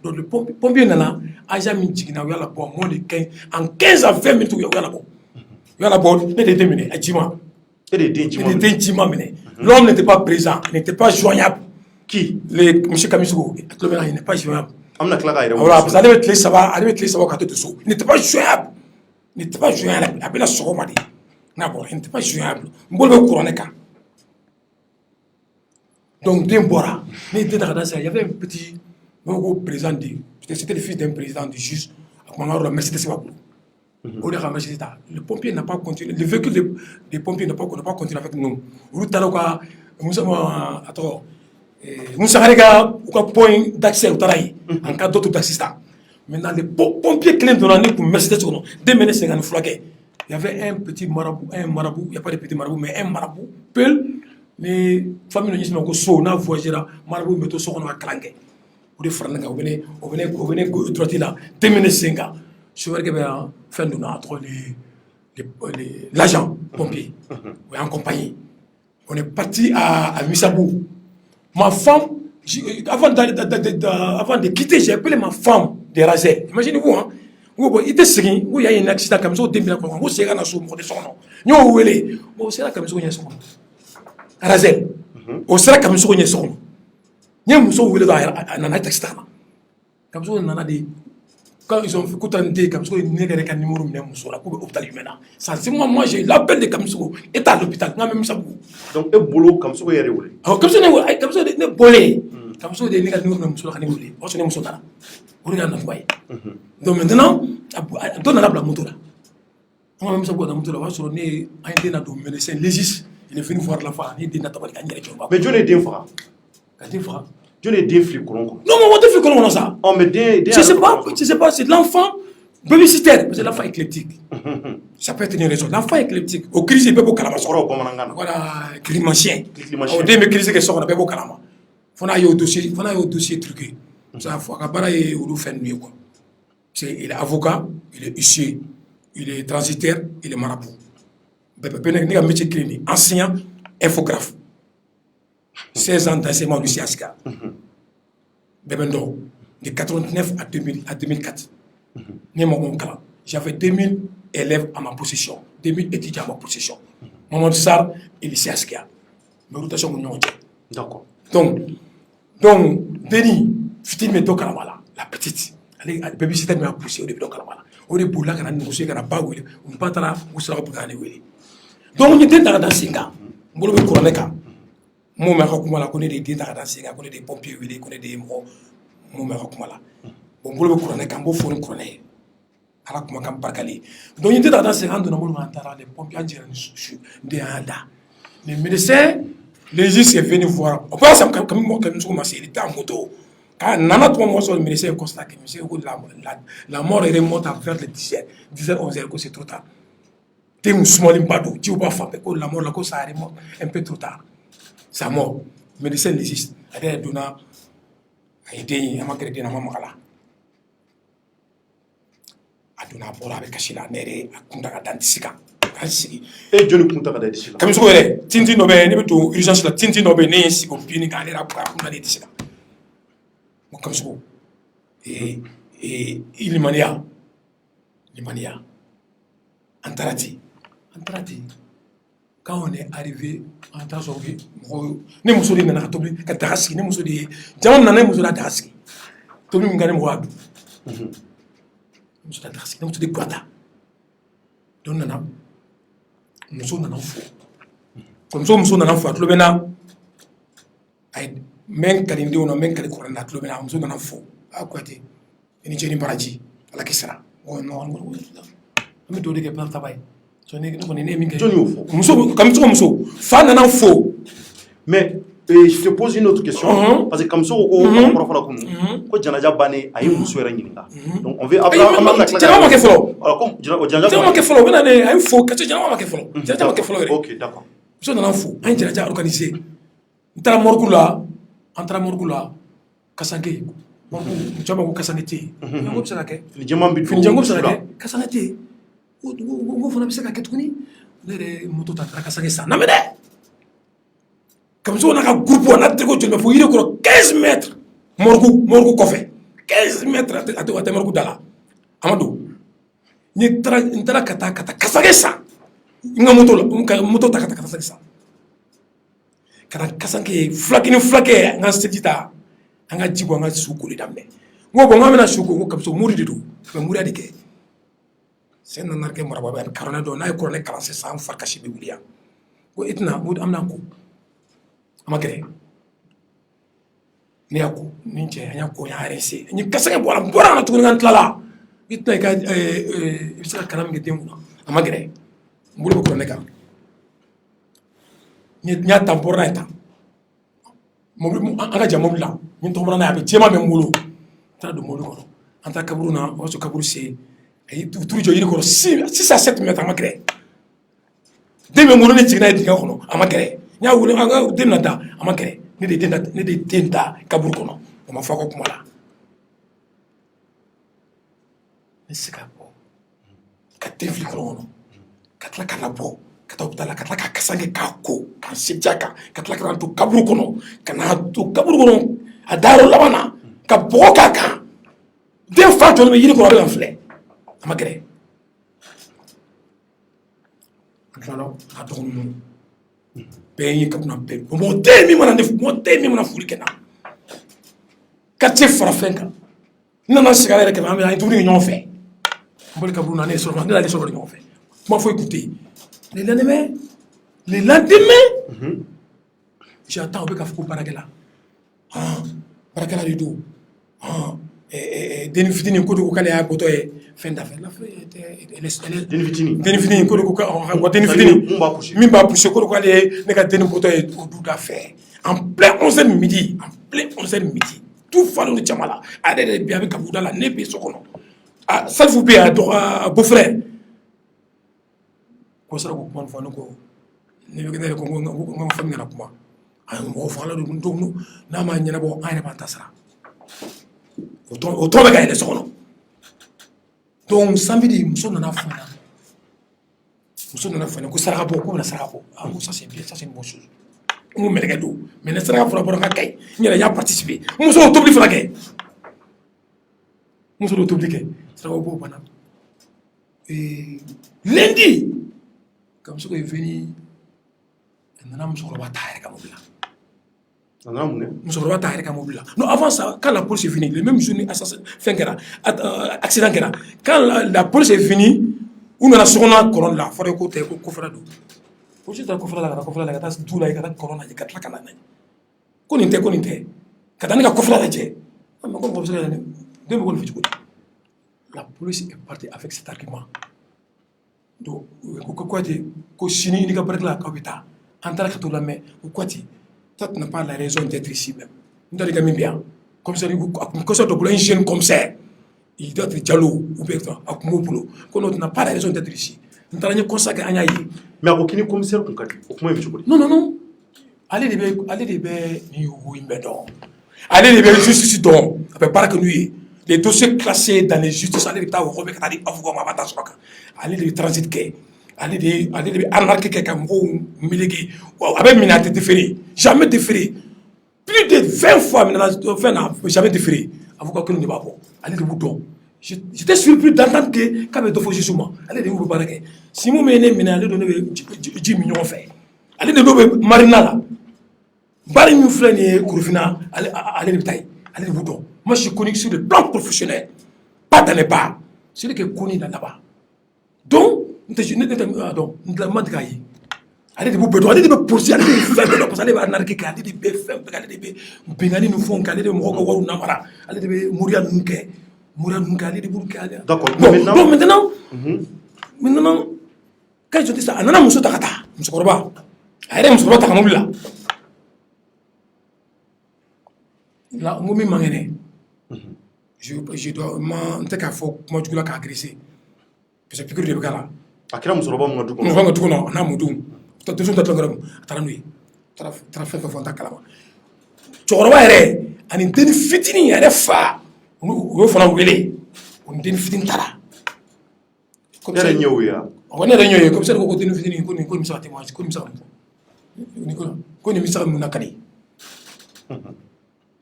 donc le pompier nana agent min jiginna u y'a labɔ moins de 15 en 15 à 20 minutes u y'a labɔ ne de ye den minɛ a ji ma e de ye den ci ma minɛ l'homme n'était pas présent n'était pas joignable qui monsieur Kamisiko il n'est pas joignable an bɛna tila k'a yɛrɛ voilà parce que ale bɛ tile saba ka to de so il n'était pas joignable a bɛna sɔgɔma de n'a bɔra il n'était pas joignable n bolo bɛ kuranɛ kan donc den bɔra ne den ta ka taa se il y avait un petit ko président de c'était le fils d'un président de juge a tuma an ka yɔrɔ la Mercedes b'a bolo o de ka Mercedes ta le pompier n'a pas continué le véhicule des pompiers n'a pas continué avec nous olu taara u ka a tɔgɔ Moussakari ka u ka point d'accès u taara yen en cas d'autres taxistes maintenant les pompiers kelen donna ne kun Mercedes kɔnɔ den bɛ ne sen kan ni fulakɛ il y avait un petit marabout il y a pas de petit marabout mais un marabout peul ni famille dɔ ɲɛsin ma ko so n'a voyagera marabout bɛ to so kɔnɔ ka kalan kɛ o de fara ne kan o bɛ ne droite la den bɛ ne sen kan chauffeur kɛ bɛ yan fɛn donna a tɔgɔ l'agent pompier o y'an compagnie on est parti à Missabou. Ma femme, avant de quitter, j'ai appelé ma femme de Razel. Imaginez-vous, hein. Il était signé, il y a un accident comme ça, il y a un accident comme ça, il y a un accident comme ça, Razel. Au sera comme ça, il y a un accident. Il y a un accident comme ça, il y a un quand ils ont fait Koutandé, comme ça, ils n'ont pas numéro de Moussa, pour l'hôpital humain. Ça, c'est moi, j'ai l'appel de Kamsou, et à l'hôpital, même ça. Donc, et boulot, comme ça, il y a des comme ça, ne bolé. Comme ça, des numéros de Moussa, on est on est Moussa. On est en envoyé. Donc maintenant, on a la moto là. On a même ça pour la moto là, on est un des médecins légis. Il est venu voir la femme, il est des natabali. Mais Dieu n'est des fois. Dieu n'est des flics. Non, mais on te fait comment ça? Oh, mais je sais pas, c'est l'enfant babysitter, parce que l'enfant éclectique. Ça peut être une raison. L'enfant éclectique, au crise, il peut pas calmer. Voilà, climancien. Au début, crise, il sort, il peut pas calmer. Il faut aller au dossier truqué. Ça, il faut que vous fassiez mieux. Il est avocat, il est huissier, il est transitaire, il est marabout. Il y a un métier clinique, enseignant, infographe. 16 ans d'enseignement au lycée Aska. Bebendo, de 89 à 2004. J'avais 2000 élèves à ma possession, 2000 étudiants à ma possession. Maman Sarr et lycée Aska. Mais rotation D'accord. Donc, Denis, Fitil me toque la petite. Elle bébé c'était m'a poussé au début de Kalamala. Au début là, quand on négocié, quand on pas oué, on pas tala, on sera pour gagner oué. Donc on était dans Singa. On voulait couronner quand. Mon mère Kumala connaît des dans Singa, connaît des pompiers oué, connaît des mots. Mon mère Kumala. On voulait couronner quand on faut couronner. Alors comment quand parcali. Donc on était dans Singa, on a voulu entendre les pompiers des anda. Les médecins, les juges sont venus voir. On pense comme moi comme il était en moto. Quand nana tout moi sur le médecin constate que monsieur la mort est remonte à vers les 10h 11h que c'est trop tard. T'es un small imbado, tu vas faire que la mort la cause ça remonte un peu trop tard. Ça mort. Médecin légiste. Ada dona aide ama crédit na mama kala. Aduna bora avec kashila nere akunda ka dantisika. Et Dieu nous compte à la décision. Comme ça, Tinti Nobe, ne peut urgence la Tinti Nobe, ne si on pini quand elle a pas on a des décisions. Comme ça, et Ilimania, Antarati, quand on est arrivé en Tanzanie, ne me souviens pas de Tobi, Kataraski, ne me souviens pas, Jamon Nana me souviens d'Araski, Tobi Mgane Mouad, ne me souviens d'Araski, ne me souviens pas de Nana. Nous sommes dans l'enfant. Comme ça, nous sommes dans l'enfant. Nous sommes même quand nous sommes même quand nous sommes dans l'enfant. À quoi tu es? Nous sommes dans paradis. À la question. Oh non, nous sommes dans le travail. Nous sommes comme ça, nous sommes. Fan dans l'enfant. Mais je te pose une autre question. Parce que comme ça, on quand Janaja Bane a eu une soirée. Donc on veut après. Ok, d'accord. Nous sommes organisé. Morgula, Kassange. Nous Kassange. Nous comme ça, on a un groupe, on a il 15 mètres. Morgou Kofé. 15 mètres à Morgou Dala. Amadou. Ni tra kata Kasagesa. Inga moto ta kata Kasagesa. Kata Kasanke, flaqué, n'a sedita. Anga jibo, anga suku, les dames. Moi, bon, on a suku, comme ça, mourir de tout. Mourir de quai. C'est un arc moraba, Caronado, n'a pas de 46 ans, Farkashi Biblia. Ou etna, ou amnako. Amakere ne yako ninche anyako ya RC ni kasanga bora na tukunga ntlala itna ka ibisa kalam ngedemu amakere mbulu ko neka ni nya tampora eta mo anga jamu la ni to na ya jema me mbulu ta do mbulu ko anta kaburu na o so kaburu se ay turu jo yiri ko 6 à 7 mètres amakere de me mbulu ne tigna diga ko amakere nya wule anga denata amakere ne de tenta kaburu kono o ma fako kuma la nesika po ka tefi kono katla kala po kata optala katla ka kasange ka ko kan sejaka katla ka to kaburu kono kana to kaburu kono adaro labana ka boka ka de fa to me yiri ko ba fle amakere katla ka to no pays comme on appelle monter mi mana furi kena quartier farafenka nana sigara que on a tout union fait mbol ka bruna ne so na la so union fait moi faut écouter le lendemain j'attends avec afko barakela barakela du tout deni fitini ko ko kale ya boto e fin d'affaire la deni fitini ko ko deni fitini mimba pousser ko kale ne ka deni boto e du d'affaire en plein 11h midi tout fallu de chamala ade bi avec kabuda la ne bi sokono ça vous paye à beau frère ko sara ko mon fanu ko ne bi ne ko ngam famille na kuma ay mo fala do ndum na ma nyana bo ay ne ba tasara autant de gagner les secondes. Donc, samedi, nous sommes dans la fin. Nous sommes dans la fin. Nous sommes dans la fin. Ah, ça c'est bien, ça c'est une bonne chose. n ko mɛlɛkɛ don mais ne saraka fɔra bɔra ka kayi n yɛrɛ y'a participer muso o tobili fana kɛ muso dɔ tobili kɛ saraka b'o banna lundi Kamisugo est venu a nana musokɔrɔba ta a yɛrɛ ka mobili la musokɔrɔba ta a yɛrɛ ka mobili la non avant ça quand la police est venue le même jour ni fɛn kɛra accident kɛra quand la police est venue u nana sokɔnɔ kɔrɔ la fɔra ko tɛ ko kɔfɛla don polisi taara kɔfɛla la ka taa kɔfɛla la ka taa du la ka taa kɔrɔ lajɛ ka tila ka na lajɛ ko nin tɛ ko nin tɛ ka taa ne ka kɔfɛla lajɛ mais ko mɔgɔ bɛ se ka den bɛ ko nin fɛ cogo di la police est partie avec cet argument donc ko Kouyaté ko sini ni ka barika la k'aw bɛ taa an taara ka t'o lamɛn ko Kouyaté toi tu n'as pas la raison d'être ici même n t'a dɔn i ka min bɛ yan commissaire a kun kɔsɔ dɔ bolo un jeune commissaire il doit être Diallo ou bien a kun b'o bolo ko non tu n'as pas la raison d'être ici n taara n ye constat kɛ an y'a ye mais a ko k'i ni commissaire kun ka di o kuma in bɛ cogo di non ale de bɛ nin yugu in bɛɛ dɔn ale de bɛ justice dɔn a bɛ baara kɛ n'u ye les dossiers classés dans les justices ale de bɛ taa wɔkɔ bɛ ka taa di avocat ma a b'a ta sɔrɔ kan ale de bɛ transit kɛ ale de bɛ arnaque kɛ ka mɔgɔw meleke a bɛ minɛ a tɛ déféré jamais déféré plus de 20 fois fɛn na jamais déféré avocat kelen de b'a bɔ ale de b'u dɔn j'étais surpris d'entendre k'a bɛ dɔ fɔ juge ma ale de b'u bɛ baara kɛ Simon bɛ ne minɛ ale de ne bɛ ji min ɲɔgɔn fɛ ale de n'o bɛ marina la baara min filɛ nin ye Korofina ale de bɛ taa yen ale de b'u dɔn moi je suis connu sur le plan professionnel pas dans les bars celui qui est connu là-bas donc n tɛ man tɛ k'a ye ale de b'u bɛɛ dɔn ale de bɛ polisi ale de bɛ fɛn bɛɛ dɔn parce que ale bɛ arnaque kɛ ale de bɛ fɛn bɛɛ kɛ ale de bɛ bɛnkanni ni fɛnw kɛ ale de bɛ mɔgɔw ka wariw namara ale de bɛ moriya ninnu kɛ ale de b'u kɛ ale. D'accord. Donc maintenant quand je dis ça a nana muso ta ka taa musokɔrɔba a yɛrɛ ye musokɔrɔba ta ka mobili la n ko min man kɛnɛ je dois n tɛ k'a fɔ kuma jugu la k'a agresser parce que piqûre de bɛ k'a la. a kɛra musokɔrɔba min ka du kɔnɔ. musokɔrɔba ka du kɔnɔ a n'a mɔdenw denmisɛnw ta tɔnkɛrɛ a taara n'u ye a taara fɛn fɛn fɔ n t'a kalama cɛkɔrɔba yɛrɛ ani denni fitinin yɛrɛ fa u y'o fana wele o ni denni fitinin taara. ne yɛrɛ ɲɛ y'o ye wa. ne yɛrɛ ɲɛ y'o ye commissaire ko denni fitinin ko nin bɛ se ka témoignage ko nin bɛ se ka mun fɔ ko nin bɛ se ka mun lakali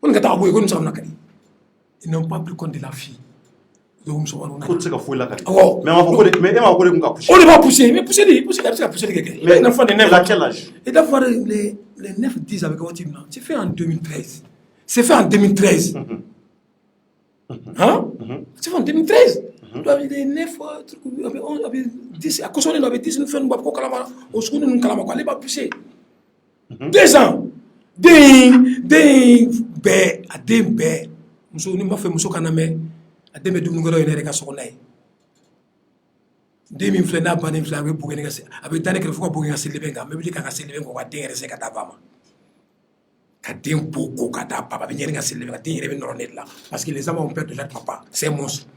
ko nin ka taa bɔ yen ko nin bɛ se ka mun lakali ils n'ont pas pris compte de la fille. Ko tɛ se ka foyi lakali. Awɔ. mais e m'a fɔ ko de kun ka pousser. o de b'a pousser mais pousser a bɛ se ka pousser kɛ. mais il a quel âge. il doit avoir les 9-10 avec waati min na c'est fait en 2013. C'est fait en 2013. Hein? C'est fait en 2013. Il avait des 9, avait 10, à cause de avait 10, nous faisons beaucoup kalama, au secours nous kalama, allez pas pousser. 2 ans. Des bé, à des bé, nous m'a fait muso kaname, à des bé du ngoro ene reka sokonai. Des min flena banin flena avec bouger négasi, avec tane que faut bouger négasi lebenga, mais bi ka négasi lebenga ko wa den rese ka ta bama. Ka den boko ka ta papa bi négasi lebenga, den rebe noronet là, parce que les amants ont peur de leur papa, c'est monstre.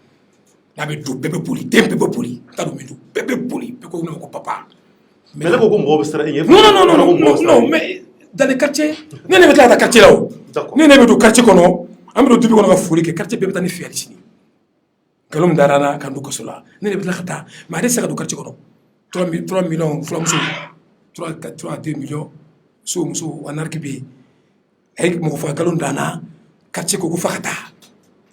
La bɛ don bɛɛ bɛ boli den bɛɛ bɛ boli n t'a dɔn min don bɛɛ bɛ boli bɛɛ ko ne ma ko papa. mais ne ko mɔgɔw bɛ siran e ɲɛ. non mais dans les quartiers ne bɛ tila ka taa quartier la o. ne bɛ don quartier kɔnɔ an bɛ don dubi kɔnɔ ka foli kɛ quartier bɛɛ bɛ taa ni fiyɛli sini nkalon min dara n na k'an don kaso la ne bɛ tila ka taa mais ale tɛ se ka don quartier kɔnɔ 3 millions fulamuso 3 à 2 millions muso anariki bɛ yen a ye mɔgɔ faga nkalon da n na quartier ko fa ka taa.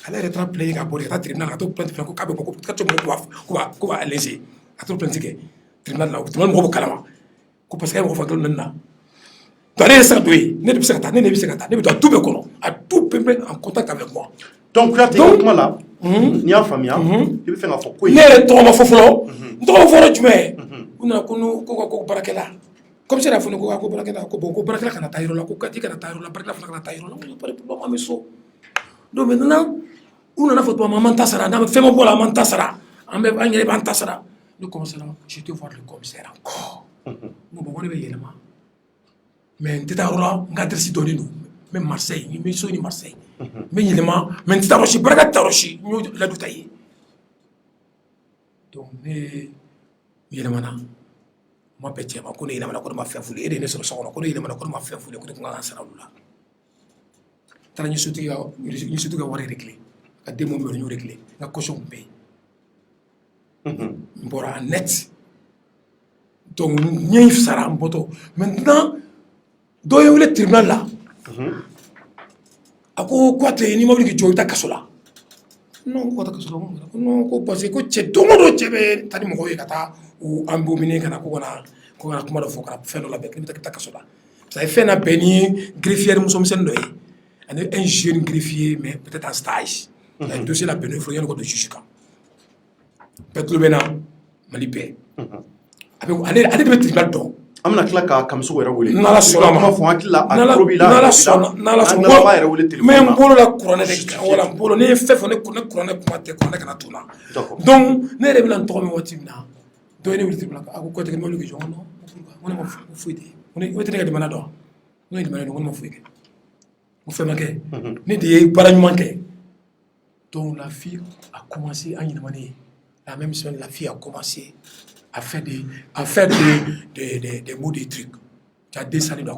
Ale yɛrɛ taara plainte ka bɔ ka taa tribunal ka t'o plainte fɛn ko k'a bɛ bɔ ko quartier mɔgɔw ko b'a léser a t'o plainte kɛ tribunal la tribunal mɔgɔw bɛ kalama ko parce que a ye mɔgɔ faga nkalon da n na donc ale yɛrɛ tɛ se ka don yen ne de bɛ se ka taa ne bɛ se ka taa ne bɛ taa du bɛɛ kɔnɔ a du bɛɛ bɛ en contact avec moi. donc Kouyaté kuma la n'i y'a faamuya i bɛ fɛ k'a fɔ ko. ne yɛrɛ tɔgɔ ma fɔ fɔlɔ n tɔgɔ ma fɔ yɔrɔ jumɛn u nana ko baarakɛla commissaire y'a fɔ ne ko baarakɛla ko bon ko baarakɛla kana taa yɔrɔ la ko Kouyaté kana taa yɔrɔ la baarakɛla fana kana taa yɔrɔ la ko pas de problème an bɛ so donc maintenant u nana fɔ tuma an ta sara n'an bɛ fɛn ma bɔ la an ta sara an yɛrɛ b'an ta sara ne commencé je te voir le commissaire encore n ko bon ko ne bɛ yɛlɛma mais n tɛ taa yɔrɔ la n ka adresse dɔnnen don n bɛ Marseille n bɛ so ni Marseille n bɛ yɛlɛma mais n tɛ taa yɔrɔ si barika tɛ taa yɔrɔ si n y'o ladu ta ye donc ne yɛlɛmana n ma bɛn cɛ ma ko ne yɛlɛmana ko ne ma fɛn f'u ye e de ye ne sɔrɔ so kɔnɔ ko ne yɛlɛmana ko ne ma fɛn f'u ye ko ne tun kan ka sara olu la n taara n ye sotigi ka wari réglé ka den mun bɛ yen n y'o réglé n ka caution tun bɛ yen n bɔra net donc n ye sara n bɔtɔ maintenant dɔ ye wele tribunal la a ko ko a tɛ n'i mobili k'i jɔ i bɛ taa kaso la non ko ka taa kaso la non ko parce que ko cɛ don o don cɛ bɛ taa ni mɔgɔw ye ka taa u embaumer ka na ko kana kuma dɔ fɔ ka na fɛn dɔ labɛn k'i bɛ taa kaso la parce que fɛn na bɛn ni greffier musomisɛnnin dɔ ye ani un jeune greffier mais peut-être en stage a ye dossier labɛn n'o ye fɔlɔ yanni ko don juge kan bɛɛ tulo bɛ na Mali bɛɛ ale de bɛ tribunal dɔn. an bɛna tila ka Kamisogo yɛrɛ wele n'Ala sɔnna ma fɔ hakili la a tulo b'i la n'Ala sɔnna yɛrɛ wele téléphone mais n bolo la kuranɛ de kan wala n bolo ne ye fɛn fɔ ne kuranɛ kuma tɛ kuranɛ kana to n na donc ne yɛrɛ bɛna n tɔgɔ min waati min na dɔ ye ne wele tribunal a ko kɔtɛ kɛ mobili k'i jɔ n ko non ko ne ma foyi tɛ o tɛ ne ka jamana dɔn ne ye jamana dɔn ko ne ma foyi kɛ o fɛn ma kɛ ne de ye baara ɲuman kɛ donc la fille a commencé à ɲininkali la même semaine la fille a commencé à faire des mots, des trucs. Tu as descendu dans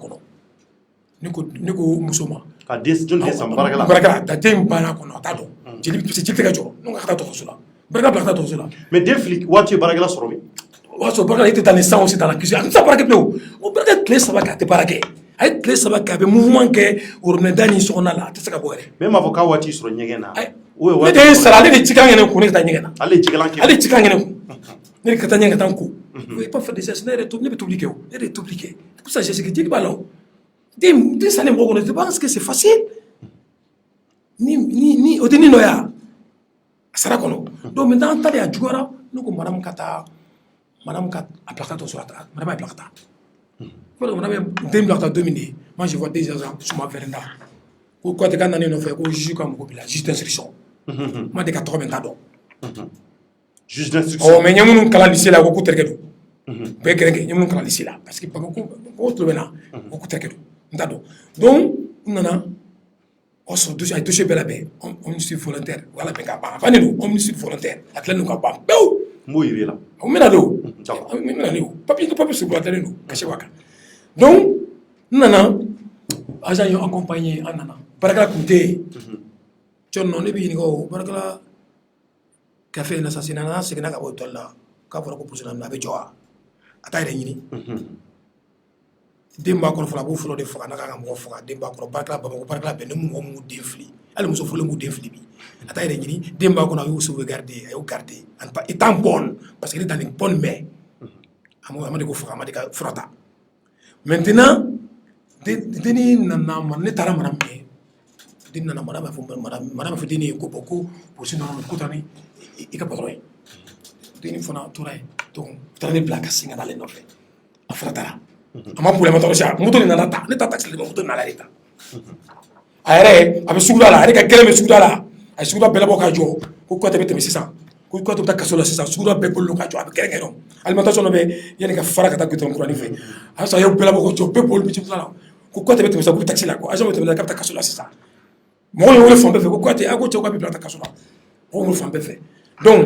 le coin. Niko musoma. Ka jɔn de san barakala. Barakala. Da den bana kono ta do. Jeli tɛ ka jɔ. Non ka taa dɔgɔtɔrɔso la. Baraka bila ka taa dɔgɔtɔrɔso la. Mais den fili waati barakala sɔrɔ min. O sɔrɔ barakala était dans les sangs aussi dans la cuisine. A tɛ se baara kɛ bilen o. Baraka tile 3 kɛ a tɛ baara kɛ. A ye tile 3 kɛ a bɛ mouvement kɛ robinet da ni sɔgɔna la a tɛ se ka bɔ yɛrɛ. Mais m'a fɔ k'a waati sɔrɔ ɲɛgɛn na. Ne de ye sara ale de cikan ŋɛnɛ kun ne ka taa ɲɛgɛn na. Ale ye cikan kɛ. Ale cikan ŋɛnɛ kun. Ne ka taa ɲɛgɛn ka taa n ko. O ye pas faire des gestes ne bɛ tobili kɛ o ne de ye tobili kɛ pour ça geste que jeli b'a la o den salen mɔgɔ kɔnɔ tu penses que c'est facile ni o tɛ ni nɔya a sara kɔnɔ donc maintenant an ta de a juguyara ne ko madame ka a bila ka taa dɔgɔtɔrɔso la madame a bila ka taa fɔlɔ madame ye den bila ka taa don min de moi je vois déjà suma fɛrɛ da ko kɔtɛ ka nana ne nɔfɛ ko juge ka mɔgɔ bila juge d'instruction ma de ka tɔgɔ min t'a dɔn juge d'instruction mais ɲɛ minnu kalan lycée la ko k'u terikɛ don bɛɛ gɛrɛnkɛ ɲɛ minnu kalan lycée la parce que mɔgɔw tulo bɛ na ko k'u terikɛ don n t'a dɔn donc n nana o sɔrɔ dossier a ye dossier bɛɛ labɛn homicide volontaire o y'a labɛn ka ban a bannen don homicide volontaire a tilalen don ka ban pewu n b'o yir'e la o mɛna de o n mɛna de o papier sugulatalen don ka se b'a kan donc n nana agent y'an accompagné an nana baarakɛla tun tɛ yen cɔn nɔ ne bɛ ɲininka o baarakɛla café in assassinat n'a seginna ka bɔ école la k'a fɔra ko police na a bɛ jɔ wa a t'a yɛrɛ ɲini den b'a kɔrɔ fɔlɔ a b'o fɔlɔ de faga n'a kan ka mɔgɔ faga den b'a kɔrɔ baarakɛla Bamakɔ baarakɛla bɛɛ ni mɔgɔ mun den fili hali muso fɔlɔ mun den fili bi a t'a yɛrɛ ɲini den b'a kɔnɔ a y'o sauvegarder a y'o garder étant bonne parce que il est dans une bonne main a ma de ko faga a ma de ka fura ta maintenant denni nana ne taara mara min kɛ den nana mara b'a fɔ mara b'a fɔ denni ye ko bɔn ko polisi nana ko taa ni i ka patron ye denni fana tora yen donc taara ne bila ka segin ka n'ale nɔfɛ a fana taara a ma problème tɔgɔ sa moto de nana ta ne ta taxi de moto nana ale ta a yɛrɛ a bɛ suguda la ale ka gɛlɛn bɛ suguda la a ye suguda bɛɛ labɔ ka jɔ ko kɔtɛ bɛ tɛmɛ sisan ko kɔtɛ bɛ taa kaso la sisan suguda bɛɛ bolo ka jɔ a bɛ gɛrɛnkɛ dɔn alimentation dɔ bɛ yanni ka fara ka taa gudɔrɔn kuranin fɛ a y'a sɔrɔ a y'o bɛɛ labɔ ka jɔ bɛɛ bolo bɛ suguda la ko kɔtɛ bɛ tɛmɛ sisan k'u bɛ taxi la ko agent bɛ tɛmɛ k'a bɛ taa kaso la sisan mɔgɔw ye wele fan bɛɛ fɛ ko kɔtɛ a ko cɛw ka bɛ bila ta kaso la mɔgɔw wele fan bɛɛ fɛ donc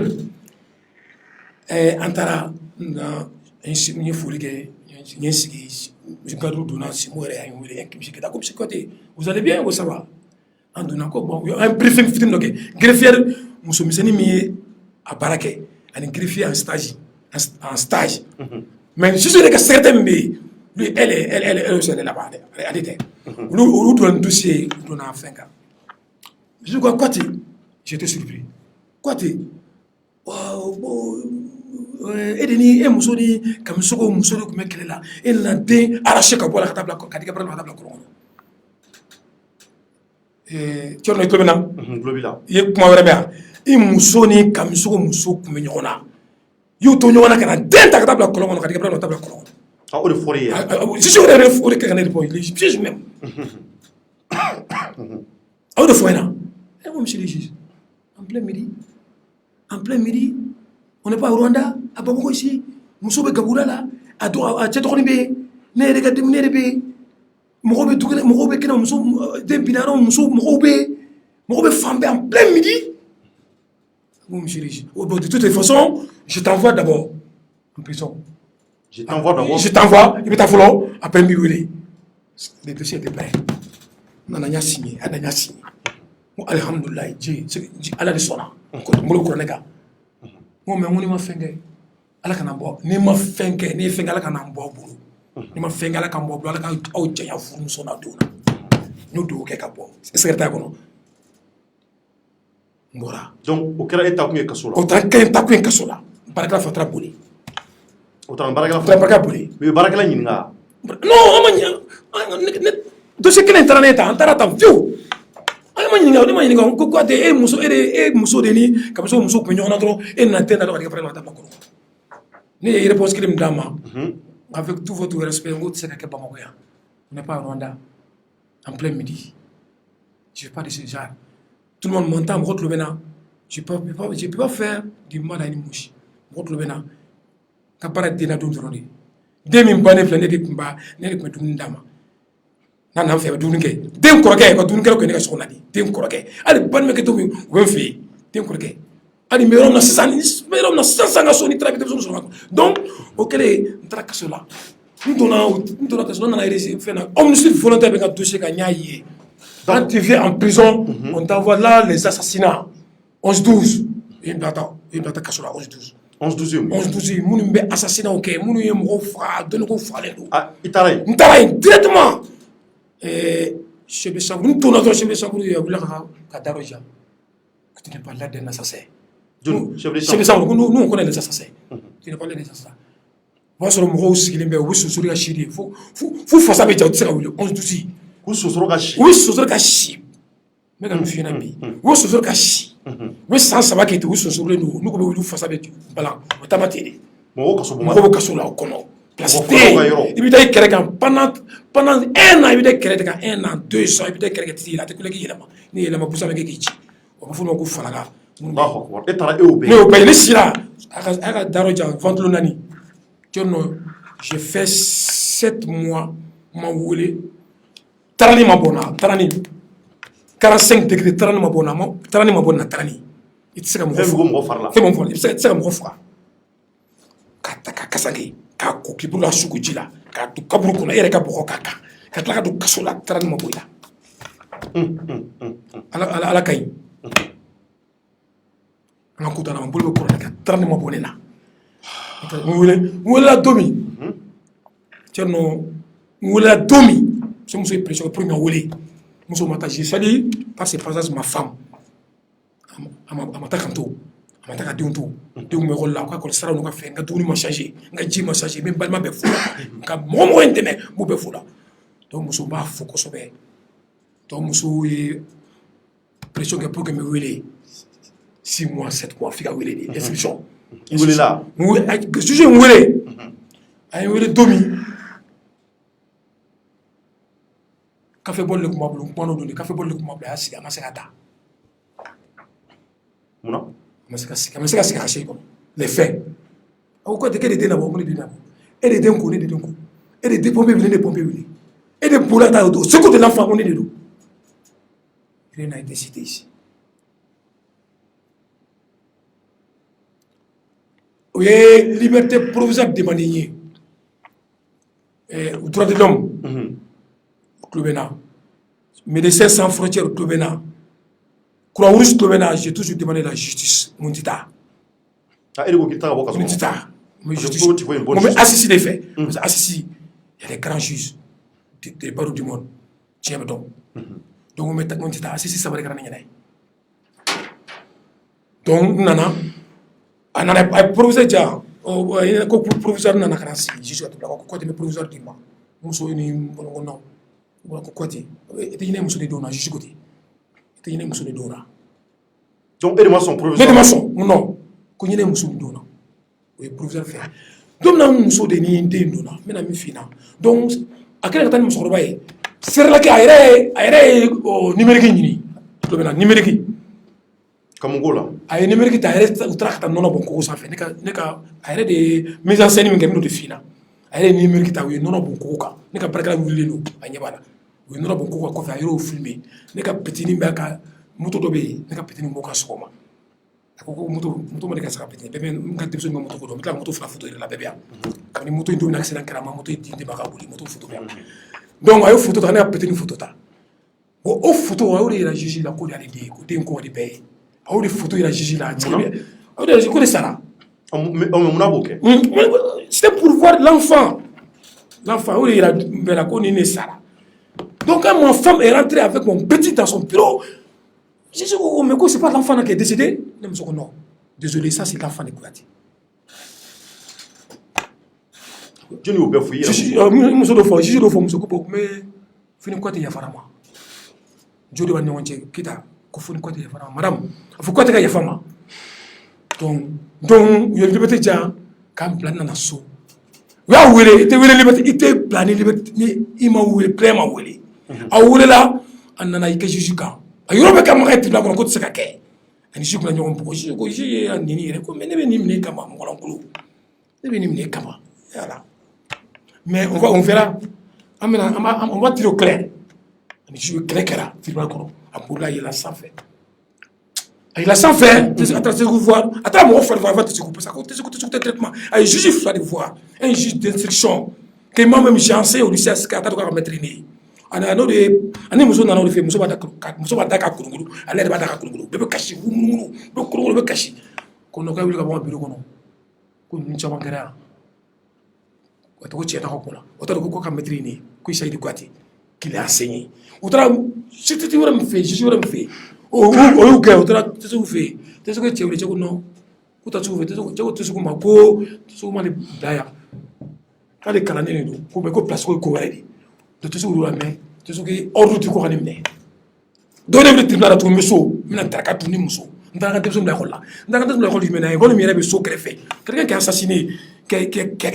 an taara n ye foli kɛ n ye sigi gardiw donna Simo yɛrɛ y'an wele misi kɛ ko misi Kɔtɛ vous allez bien ko ça va an donna ko bon an briefing fitinin dɔ kɛ greffier musomisɛnnin min ye a baara kɛ ani greffier en stage mais juge yɛrɛ ka secrétaire min bɛ yen lui elle aussi elle est là-bas ale tɛ olu donna dossier donna fɛn kan je ko Kɔtɛ j'étais surpris Kɔtɛ e de ni e muso ni Kamisogo muso de tun bɛ kɛlɛ la e nana den arraché ka bɔ la ka taa bila ka di ka bara la ka taa bila kɔlɔn kɔnɔ cɛ dɔ i tulo bɛ na i ye kuma wɛrɛ bɛ yan i muso ni Kamisogo muso tun bɛ ɲɔgɔn na i y'u to ɲɔgɔn na ka na den ta ka taa bila kɔlɔn kɔnɔ ka di ka bara la ka taa bila kɔlɔn kɔnɔ o de fɔra e ye juge yɛrɛ o de kɛ ka ne répondre juge même a y'o de fɔ n ɲɛna e ko monsieur le juge en plein midi on n'est pas au Rwanda à Bamako ici muso bɛ Gabura la a cɛ dɔgɔnin bɛ yen ne yɛrɛ ka denmisɛnnin yɛrɛ bɛ yen mɔgɔw bɛ dukɛnɛ mɔgɔw bɛ kɛnɛ muso den binna yɔrɔ muso mɔgɔw bɛ fan bɛɛ en plein midi bon monsieur le juge bon de toute façon je t'envoie d'abord en prison je t'envoie i bɛ taa fɔlɔ après n b'i wele le dossier était prêt n nana n y'a signé a nana n y'a signé ko alihamudulilayi ala de sɔnna n bolo kuranɛ kan n ko mais n ko n'i ma fɛn kɛ ala kana bɔ n'i ma fɛn kɛ n'i ye fɛn kɛ ala kana n bɔ a bolo ni ma fɛn kɛ Ala ka mɔgɔ bila Ala ka aw janya furumuso n'a denw na n y'o dugawu kɛ ka bɔ est-ce que t'a kɔnɔ n bɔra donc o kɛra e ta kun ye kaso la o taara kɛ ta kun ye kaso la baarakɛla fa taara boli o taara baarakɛla baarakɛla boli u ye baarakɛla ɲininka non an ma ɲɛ dossier kelen taara ne ta an taara tan fiyewu an ma ɲininka ne ma ɲininka ko quoi tɛ e muso de ni kamuso muso kun bɛ ɲɔgɔn na dɔrɔn e nana tɛ na dɔrɔn ka kɛ fɛn dɔ ta makɔrɔ ne ye réponse kelen min d'a ma avec tout votre respect n ko tɛ se ka kɛ Bamakɔ yan on n'est pas à Rwanda en plein midi je vais pas de ce genre tout le monde m'entend mɔgɔ tulo bɛ na je peux pas faire du mal à une mouche mɔgɔ tulo bɛ na ka baara den na don dɔrɔn de den min bannen filɛ ne de tun bɛ dumuni d'a ma n'a nana n fɛ a bɛ dumuni kɛ den kɔrɔkɛ ka dumunikɛlaw kɛ ne ka so kɔnɔ de den kɔrɔkɛ hali balimakɛ dɔw bɛ yen u bɛ n fɛ yen den kɔrɔkɛ hali n bɛ yɔrɔ min na sisan ka so ni taara denmisɛnninw sɔrɔ donc o kɛlen n taara kaso la n donna kaso la n nana fɛn na homicide volontaire bɛ n ka dossier kan n y'a ye quand tu viens en prison on t'envoie là les assassinats 11-12 i bila ta kaso la 11-12 11-12 minnu bɛ assassinat kɛ minnu ye mɔgɔw faga dɔnniko fagalen don i taara yen n taara yen directement Chebe Sangourou n donna dɔrɔn Chebe Sangourou a wulila ka da dɔ jan tu n'es pas là d'un assassin Chebe Sangourou nous on connaît les assassins tu n'es pas là d'un assassin o b'a sɔrɔ mɔgɔw sigilen bɛ u bɛ sosori ka si de fo fasa bɛ ja u tɛ se ka wuli 11-12 k'u sosoro ka si u bɛ sosori ka si n bɛ ka min f'i ɲɛna bi u bɛ sosori ka si u bɛ san 3 kɛ ten u sosorilen don n'u ko bɛ wuli u fasa bɛ balan o taama ten de mɔgɔw bɛ kaso la o kɔnɔ place tɛ yen i bɛ taa i kɛrɛ kan pendant 1 an i bɛ taa kɛrɛ kan 1 an 2 ans i bɛ taa kɛrɛ tigi la a tɛ kulɛ k'i yɛlɛma ni yɛlɛma busan bɛ kɛ k'i ci o bɛ fɔ ma ko falaga e taara e y'o bɛɛ ne y'o bɛɛ ne sira a ka da yɔrɔ jan ventilo 4 jɔn j'ai fait 7 mois ma wele tarani ma bɔ n na tarani 45 degré tarani ma bɔ n na tarani ma bɔ n na tarani i tɛ se ka mɔgɔ faga fɛn min fɔ i tɛ se ka mɔgɔ faga ka ta ka kasa kɛ k'a ko k'i bolo a sugu ji la k'a don kaburu kɔnɔ e yɛrɛ ka bɔgɔ k'a kan ka tila ka don kaso la tarani ma bɔ i la ala ka ɲi an ka ko t'an na n bolo bɛ kɔrɔ ka tarani ma bɔ ne la n welela don min cɛ nɔ n welela don min ce muso ye pression pour que n ka wele muso ma taa j'ai fallu par ce passage ma femme a ma taa kan to a ma taa ka denw to denw bɛ ekɔli la a ka ekɔli sara n'u ka fɛn n ka dumuni ma changer n ka ji ma changer n bɛ n balima bɛɛ fo la nka mɔgɔ in dɛmɛ n b'u bɛɛ fo la donc muso b'a fo kosɛbɛ donc muso ye pression kɛ pour que n bɛ wele 6 mois 7 mois f'i ka wele de inscription i welela juge n wele a ye n wele don min kafe bɔli de tun b'a bolo n kumana o don de kafe bɔli de tun b'a bolo a y'a sigi a ma se ka taa munna a ma se ka sigi a ka se kɔnɔ les faits a ko tɛ k'e de den nabɔ mun de den nabɔ e de den ko ne de den ko e de den pompe wuli ne de pompe wuli e de bolola ta o don seko de l'enfant ko ne de don rien n'a été cité ici o ye liberté provisoire demandé n ye droit de l'homme tulo bɛ na médecins sans frontières tulo bɛ na Croix-Rouge tulo bɛ na j'ai toujours demandé la justice mun tɛ taa e de ko k'i ta ka bɔ kaso mun tɛ taa mun justice bɛ Assisi de fɛ parce que Assisi il y a des grands juges des barreaux du monde tiɲɛ bɛ dɔn donc mun tɛ taa Assisi saba de kɛra ne ɲɛna ye donc n nana a nana a ye proviseur diya ko proviseur nana ka na sigi juge ka to la ko kɔte bɛ proviseur d'i ma muso ni bɔlɔngɔnnaw ko kɔte i tɛ ɲinɛ muso de don na juge ko ten i tɛ ɲinɛ muso de don na donc e de ma sɔn proviseur ne de ma sɔn non ko ɲinɛ muso de don na o ye proviseur fɛ don min na muso de ni n den don na n bɛna min f'i ɲɛna donc a kɛlen ka taa ni musokɔrɔba ye serelaki a yɛrɛ ye numérique ɲini tulo bɛ na numérique ka mun k'o la a ye numérique ta a yɛrɛ u taara ka taa nɔnɔ bɔn kogo sanfɛ ne ka a yɛrɛ de ye mise en scène min kɛ n bɛn'o de f'i ɲɛna a yɛrɛ ye numérique ta u ye nɔnɔ bɔn kogo kan ne ka baarakɛla wulilen don a ɲɛ b'a la u ye nɔnɔ bɔn kogo kan kɔfɛ a yɛrɛ y'o filmé ne ka petini bɛ ka moto dɔ bɛ yen ne ka petini b'o kan sɔgɔma a ko moto ma de ka se ka petini bɛɛ bɛ n ka denmisɛnnin ka moto ko dɔn n bɛ tila ka moto fila photo yɛrɛ la bɛɛ bɛ yan kabini moto in don accident kɛra n ma moto in di ma ka boli moto photo bɛ yan donc a ye photo ta ne ka petini photo ta bon o photo a y'o de yira juge la ko de y'ale den ye ko den kɔ de bɛɛ ye a y'o de photo yira juge la a y'o de ko de sara mun na b'o kɛ c'était pour voir l'enfant L'enfant, il a la connu Sarah. Donc quand ma femme est rentrée avec mon petit dans son bureau, j'ai dit, oh, mais quoi, c'est pas l'enfant qui est décédé? Non, désolé, ça c'est l'enfant de Kouyaté. Je n'ai pas fouillé. Je suis mais fini quoi, il y a farama. Je dois nous dire, Kita, Kofuni quoi, il y a farama. Madame, il faut quoi, il y a farama. Donc, il y a une liberté, quand plan dans la sou. Oui, il était plané, il m'a ouvert, plein m'a ouvert. A ouvert là, on en a eu que Jésus quand. A eu le camarade qui l'a rencontré, c'est qu'à ani suis plan yon pour j'ai un nini ko mais ne ni kama ngolon kulu ne ni kama voilà mais on verra on va tirer au clair ani je clair kera filma ko apoula il a sans fait il a sans fait attends voir attends mon frère va te couper ça te traitement ay juge faut de voir un juge d'instruction que moi-même j'ai enseigné au lycée à ta doit mettre ni ana no de ani muso na no de fe muso ba da kurunguru ale ba da kurunguru be kashi mumunu be kurunguru be kashi ko no ka wili ka bon biro kono ko ni chama kera ko to che ta ko la o to ko ka metri ni ko isa di kwati qu'il a enseigné o tra c'était tu me fait je me fait o ga o tra tu se fait tu se que che wili che ko no ko ta su fe tu se ko ma ko su ma ni daya ka de kala ni do ko be ko place ko wari de tout ce que vous avez, tout ce qui ordre du corps animé. Donnez-le tribunal à tout monsieur, maintenant t'as qu'à tourner monsieur. Dans la deuxième école là, dans la deuxième école du ménage, on est bien greffé. Quelqu'un qui a assassiné, qui a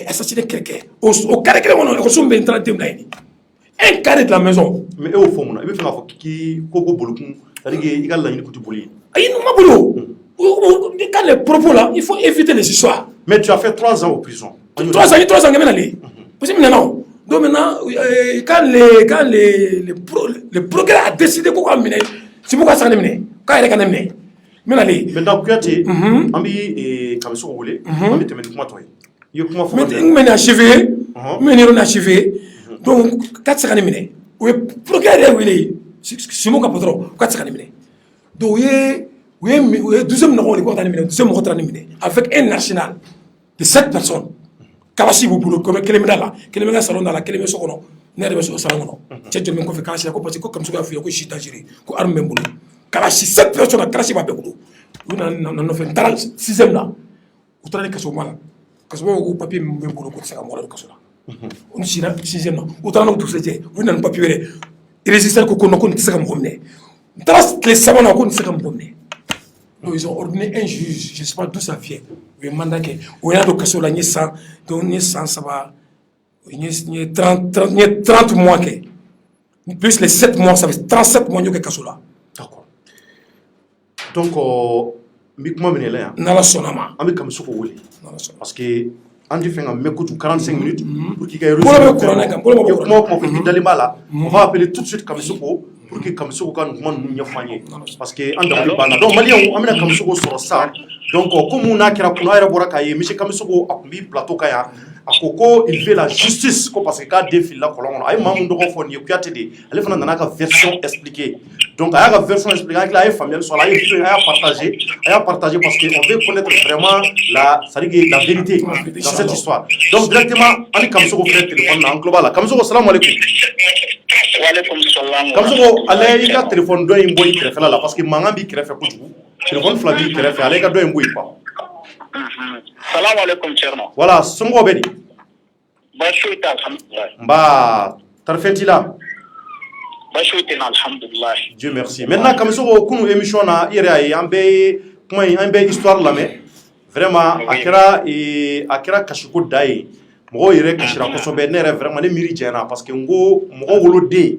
assassiné quelqu'un. Au carré que on a sommes bien train de un carré de la maison. Mais au fond, il veut faire un qui coco bolukun, c'est-à-dire qu'il a la ligne coutu boli. Aïe non ma boulot. Quand les propos là, il faut éviter les histoires. Mais tu as fait 3 ans en prison. 3 ans, que aller. Parce que maintenant. Donc maintenant, quand le progrès a décidé pourquoi mener, c'est pourquoi ça mener. Quand il est quand même mener. Maintenant, Kouyaté, Ambi comme ça vous voulez, Ambi te met comment toi. Il comment faut. Mais achevé, mais on a achevé. Donc 4 secondes mener. Oui, progrès est oui. C'est mon capotron. 4 secondes mener. Donc oui, deuxième numéro de quoi mener, deuxième numéro mener avec un national de 7 personnes. Kabasi vous boulot comme kelemi là kelemi salon dans la kelemi sokono ne rebe so salon no tchetcho men ko fe kalasi ko parce que comme ça ko chita jiri ko arme mbulu kalasi 7 personnes kalasi ba bekudo on a fait 6e là vous traînez que so mal parce que vous papier mbulu ko saka mo la ko so là on chira 6e là vous traînez tout ça vous n'avez pas papier résistant ko no ko saka mo ne tras les savants ko saka mo ne. Donc ils ont ordonné un juge, je ne sais pas d'où ça vient. Le mandat que on a donc sur la nièce 100, donc nièce 100 ça va, nièce 30 mois que, plus les 7 mois ça fait 37 mois que kasola. D'accord. Donc mikuma menela. Nala sonama. Ami comme ça ko parce que Andy fait un mecoutu 45 minutes pour qu'il gagne. On va appeler tout de suite Kamisuko pour que Kamisuko kan nous fanye parce que anda bana donc malien amina Kamisuko sur ça donc comme on a kira kuna era boraka ye monsieur Kamisuko akumbi plateau kaya akoko il fait la justice ko parce que ka défile la kolon ay mamu ndoko foni Kouyaté de ale fana nana ka version expliquée donc aya ka version expliquée avec la famille sur la aya partager parce que on veut connaître vraiment la vérité dans cette histoire. Donc directement Ali Kamisuko fait téléphone en global. Kamisuko salam alaikum. Wa alaikum salam. Kamisuko ale ika téléphone do imbo ikrefe là parce que mangambi krefe ko jugu. Téléphone flabi krefe ale ka do imbo ipa. Salam alaikum Cherno. Voilà, songo bedi. Bashuita alhamdulillah. Ba tarfentila. Bashuita alhamdulillah. Dieu merci. Maintenant Kamisuko kunu émission na ire ay ambe kuma ambe histoire la mais vraiment akira kashiko dai mo yere kashira ko so be nere vraiment ne miri jena parce que ngo mo wolode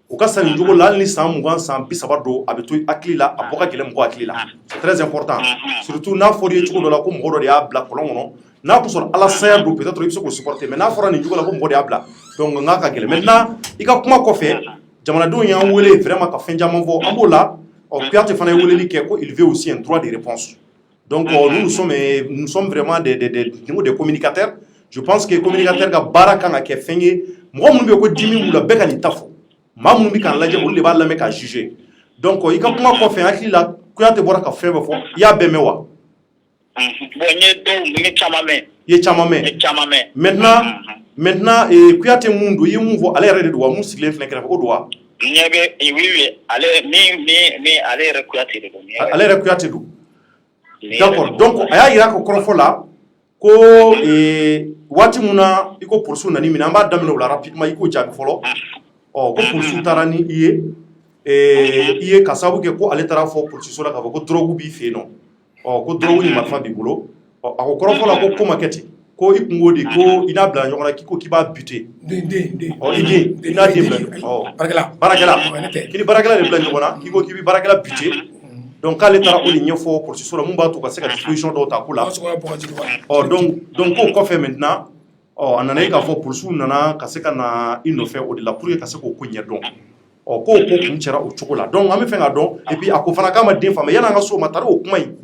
o ka sani jogo la ni san mugan san bisaba do abeto akila aboka gele mo akila c'est très important surtout na fori jogo do la ko mo do ya bla kolongo na ko so ala saya do peut-être il faut ko supporter mais na fora ni jogo la ko mo do ya bla donc nga ka gele maintenant ika kuma ko fe jamana do ya wele vraiment ka fenjama vo ambola o Kouyaté fana wele li ke ko il veut aussi un droit de réponse. Donc nous sommes vraiment des communicateurs. Je pense que les communicateurs ga baraka nga ke fenye mo mun be ko dimi wula beka ni tafo ma mun bi kan laje mo le ba la me ka juger. Donc il ka kuma ko fe akili la Kouyaté bora ka fe fo ya bemewa. Bon ni do ni chamame. Ye chamame. Chamame. Maintenant maintenant kuyate mun do ye mun fɔ ale yɛrɛ de do wa mun sigilen filɛ kɛrɛfɛ o do wa ɲɛbɛ oui ale mi ale yɛrɛ kuyate de do ale yɛrɛ kuyate do d'accord donc a y'a yira ko kɔrɔfɔ la ko waati mun na i ko polisiw nani minɛ an b'a daminɛ o la rapidement i ko jaabi fɔlɔ ko polisiw taara ni i ye ka sababu kɛ ko ale taara fɔ polisiso la k'a fɔ ko drogue b'i fɛ yen nɔ ko drogue ni marifa b'i bolo a ko kɔrɔfɔ la ko ma kɛ ten ko i kungo de ko i n'a bila ɲɔgɔn na k'i ko k'i b'a buter i n'a den bila baarakɛla k'i ni baarakɛla de bila ɲɔgɔn na k'i ko k'i bɛ baarakɛla buter donc k'ale taara o de ɲɛfɔ polisiso la mun b'a to ka se ka disposition dɔw ta ko la donc k'o kɔfɛ maintenant a nana ye k'a fɔ polisiw nana ka se ka na i nɔfɛ o de la pour que ka se k'o ko ɲɛdɔn k'o ko kun cɛra o cogo la donc an bɛ fɛ k'a dɔn et puis a ko fana k'a ma den faamuya yan'an ka so ma taara o kuma in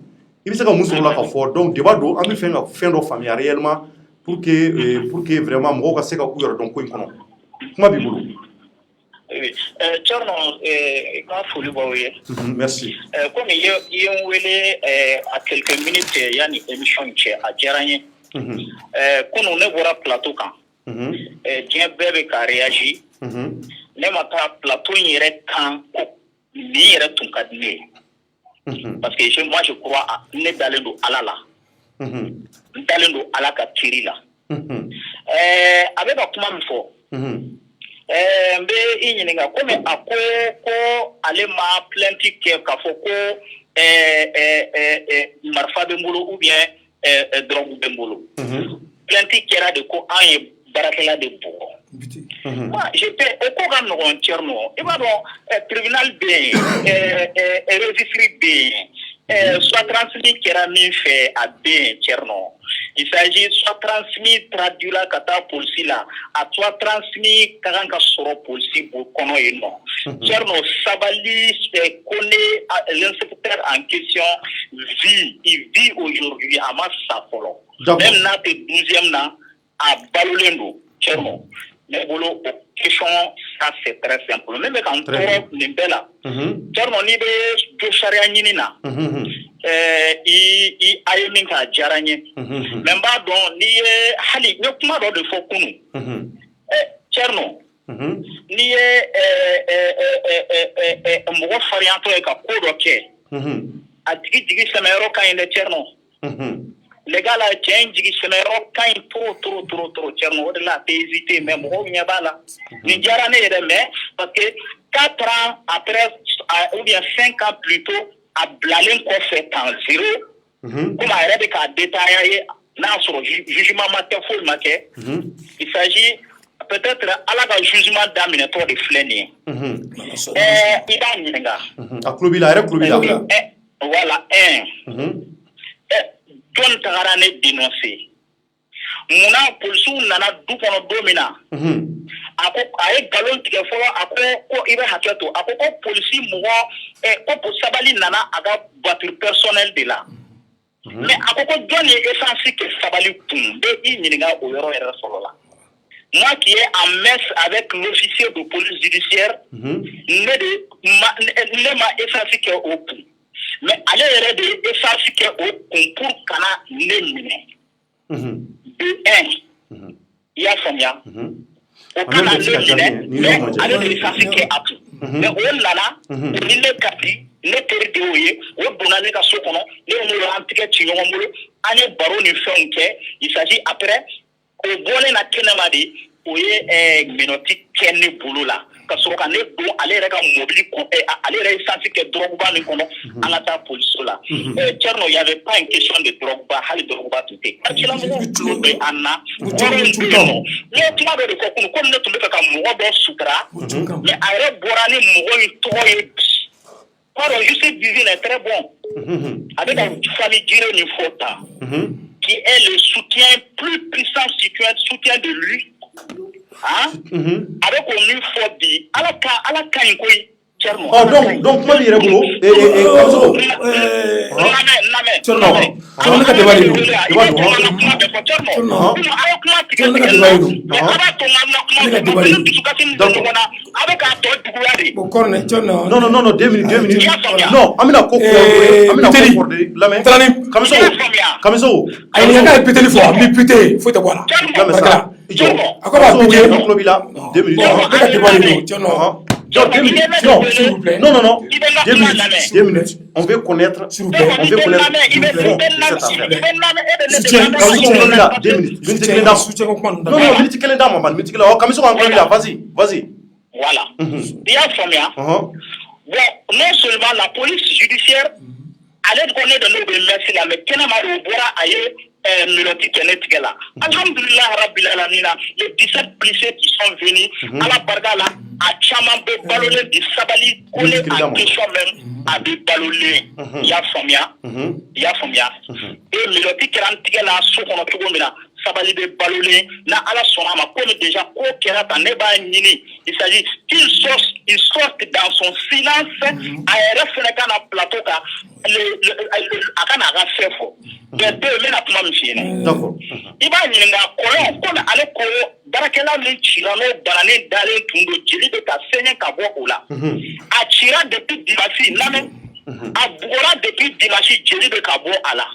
i bɛ se ka mun sɔrɔ la ka fɔ donc débat don an bɛ fɛ ka fɛn dɔ faamuya réellement pour que vraiment mɔgɔw ka se ka u yɛrɛ dɔn ko in kɔnɔ kuma b'i bolo. Thierno ka foli b'aw ye. Merci. Komi i ye n wele a quelques minutes yanni émission cɛ a diyara n ye. Kunu ne bɔra plateau kan. Diɲɛ bɛɛ bɛ ka réagir. Ne ma taa plateau in yɛrɛ kan ko nin yɛrɛ tun ka di ne ye. Parce que moi je crois ne dalen don Ala la. N dalen don Ala ka kiri la. A bɛ ka kuma min fɔ. N bɛ i ɲininka komi a ko ale ma plainte kɛ k'a fɔ ko marifa bɛ n bolo ou bien drogue bɛ n bolo. Plainte kɛra de ko an ye baarakɛla de bugɔ. Moi, o ko ka nɔgɔn Thierno. I b'a dɔn tribunal bɛ yen registre bɛ yen soit transmis kɛra min fɛ a bɛ yen Thierno. Il s'agit soit transmis traduit la ka taa polisi la a soit transmis ka kan ka sɔrɔ polisi kɔnɔ yen nɔ. Thierno sabali connaît l'inspecteur en question il vit aujourd'hui a ma sa fɔlɔ. Même n'a tɛ 12e na a balolen don Thierno. Ne bolo o question ça c'est très simple. Même quand on tɔɔrɔ nin bɛɛ la. Thierno n'i bɛ jo sariya ɲini na. I a ye min k'a diyara n ye. Mais n b'a dɔn n'i ye hali n ye kuma dɔ de fɔ kunun. Thierno. N'i ye mɔgɔ fariyantɔ ye ka ko dɔ kɛ. A jigi sɛmɛyɔrɔ ka ɲi dɛ Thierno. Les gars là, tiens, jigi sɛmɛyɔrɔ ka ɲi trop Thierno. O de la a tɛ hésiter mais mɔgɔw ɲɛ b'a la. Nin diyara ne yɛrɛ mais parce que 4 ans après ou bien 5 ans plus tôt a bilalen kɔfɛ tan 0 komi a yɛrɛ bɛ k'a détaillé ye n'a sɔrɔ jugement ma kɛ foyi ma kɛ. Il s'agit peut-être Ala ka jugement daminɛtɔ de filɛ nin ye. I b'a ɲininka. A tulo b'i la, a yɛrɛ tulo b'i la. Voilà jɔn tagara ne dénoncer munna polisiw nana du kɔnɔ don min na a ko a ye galon tigɛ fɔlɔ a ko i bɛ hakɛ to a ko polisi mɔgɔ ko sabali nana a ka voiture personnelle de la mais a ko jɔn ye essence kɛ sabali kun bɛ i ɲininka o yɔrɔ yɛrɛ fɔlɔ la. Moi qui est en messe avec l'officier de police judiciaire ne ma essence kɛ o kun. Mais ale yɛrɛ de ye essence kɛ o kun pour kana ne minɛ. De 1 i y'a faamuya. O kana ne minɛ mais ale de ye essence kɛ a kun. Mais o nana o ni ne ka di ne teri de y'o ye o donna ne ka so kɔnɔ ne n'o y'an tigɛ ci ɲɔgɔn bolo an ye baro ni fɛnw kɛ il s'agit après o bɔlen na kɛnɛma de o ye minɔti kɛ ne bolo la. Ka sɔrɔ ka ne don ale yɛrɛ ka mobili ale yɛrɛ ye essence kɛ drogueba min kɔnɔ an ka taa poliso la. Thierno, il y avait pas une question de drogueba hali drogueba tun tɛ. Mɔgɔw tulo bɛ an na wɔɔrɔ in bɛ yen nɔ. Ne ye kuma dɔ de fɔ kunun komi ne tun bɛ fɛ ka mɔgɔ dɔ sutura mais a yɛrɛ bɔra ni mɔgɔ in tɔgɔ ye bi. Pardon, Youssef Divine est très bon. Avec un famille Djiré Nifota qui est le soutien plus puissant soutien de lui. Avec au nu fort dit à la kainkoy Thierno. Donc moi il reboulot non 2 minutes non amina ko la main Kamiso ay nga pété fo mi pété faut te voir A ko b'a bouger. On tulo b'i la. 2 minutes. Bon, ne ka débat de don. Tiens, non. Non, 2 minutes. Non, s'il vous plaît. Non. 2 minutes. 2 minutes. On veut connaître. S'il vous plaît. On veut connaître. Non, minute kelen d'a ma man. Minute kelen. Kamiso ko an tulo b'i la. Vas-y. Voilà. Il y a faamuya. Bon, non seulement la police judiciaire, ale connaît de nous de merci la mais kɛnɛma de bɔra a ye minɛti kɛnɛ tigɛ la. Alhamdulillah rabbil alamina, les 17 policiers qui sont venus à la barga la a caman bɛ balolen di sabali kole en question même a bɛ balolen. I y'a faamuya. Et minɛti kɛra n tigɛ la so kɔnɔ cogo min na sabali bɛ balolen na ala sɔnna a ma komi déjà ko kɛra tan ne b'a ɲini il s'agit qu'il sorte dans son silence a yɛrɛ fɛnɛ ka na plateau kan a ka na a ka fɛn fɔ bɛɛ bɛ yen n bɛna kuma min f'i ɲɛna i b'a ɲininka kɔlɔn komi ale ko baarakɛla min cira n'o bananen dalen tun don jeli bɛ ka sɛŋɛ ka bɔ o la a cira depuis dimanche lamɛn a bugɔra depuis dimanche jeli bɛ ka bɔ a la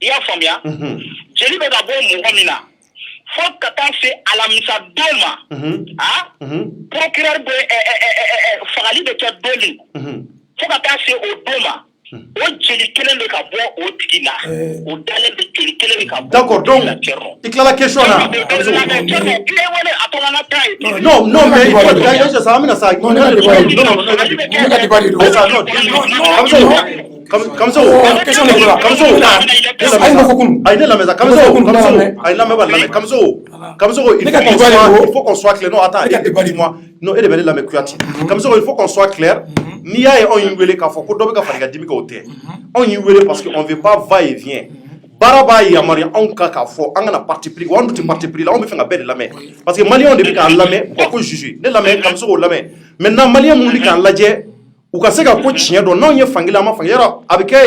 i y'a faamuya jeli bɛ ka bɔ mɔgɔ min na fo ka taa se alamisa don ma procureur bɛ fagali bɛ kɛ don min fo ka taa se o don ma o jeli kelen bɛ ka bɔ o tigi la o dalen bɛ jeli kelen bɛ ka bɔ d'accord donc i tilala question na i ye wele a tɔgɔna ta ye non mais il faut que ça amina sa Non, ne ka débat de don. Kamiso Question de quoi? il faut qu'on soit clair. Non, attends, dis-moi. Non, il faut qu'on soit clair. Ni y'a on y wele k'a fɔ ko dɔ bɛ ka fara i ka dimi kan o tɛ. Anw y'i wele parce que on veut pas va et vient. Baara b'a yamaruya anw kan k'a fɔ an kana parti pris wa an tɛ parti pris la anw bɛ fɛ ka bɛɛ de lamɛn parce que maliyɛnw de bɛ k'an lamɛn u ka ko juger ne lamɛn Kamiso k'o lamɛn maintenant maliyɛn minnu bɛ k'an lajɛ u ka se ka ko tiɲɛ dɔn n'anw ye fankelen an ma fankelen yɔrɔ a bɛ kɛ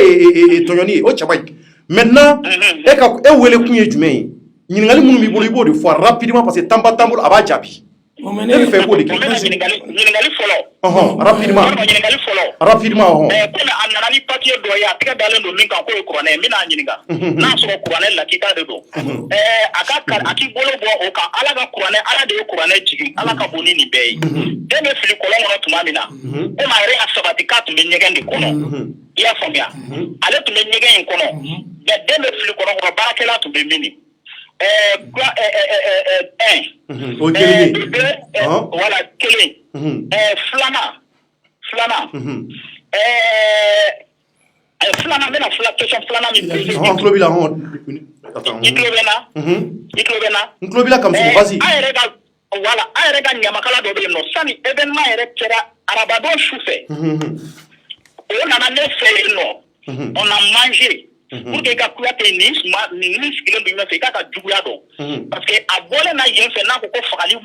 tɔɲɔni ye o cɛ man ɲi maintenant e wele kun ye jumɛn ye ɲininkali minnu b'i bolo i b'o de fɔ rapidement parce que temps ba t'an bolo a b'a jaabi. Ne bɛ fɛ i k'o de kɛ. ɲininkali fɔlɔ. Rapidement. ɲininkali fɔlɔ. Rapidement. Komi a nana ni papier dɔ ye a tɛgɛ dalen don min kan k'o ye kuranɛ ye n bɛna ɲininka. N'a sɔrɔ kuranɛ lakika de don. A k'i bolo bɔ o kan ala ka kuranɛ ala de ye kuranɛ jigin ala ka bon ni nin bɛɛ ye. Den bɛ fili kɔlɔn kɔnɔ tuma min na komi a yɛrɛ y'a sabati k'a tun bɛ ɲɛgɛn de kɔnɔ i y'a faamuya ale tun bɛ ɲɛgɛn in kɔnɔ den bɛ fili kɔlɔn kɔnɔ baarakɛla tun bɛ mini. Voilà kelen filanan filanan bɛna question filanan min bɛ n tulo b'i la i tulo bɛ na n tulo b'i la Kamiso vas-y an yɛrɛ ka ɲamakala dɔ bɛ yen nɔ sani événement yɛrɛ kɛra arabadon su fɛ o nana ne fɛ yen nɔ on a mangé pour que i ka kula kɛ nin sigilen don ɲɔgɔn fɛ i k'a ka juguya dɔn parce que a bɔlen na yen fɛ n'a ko ko fagali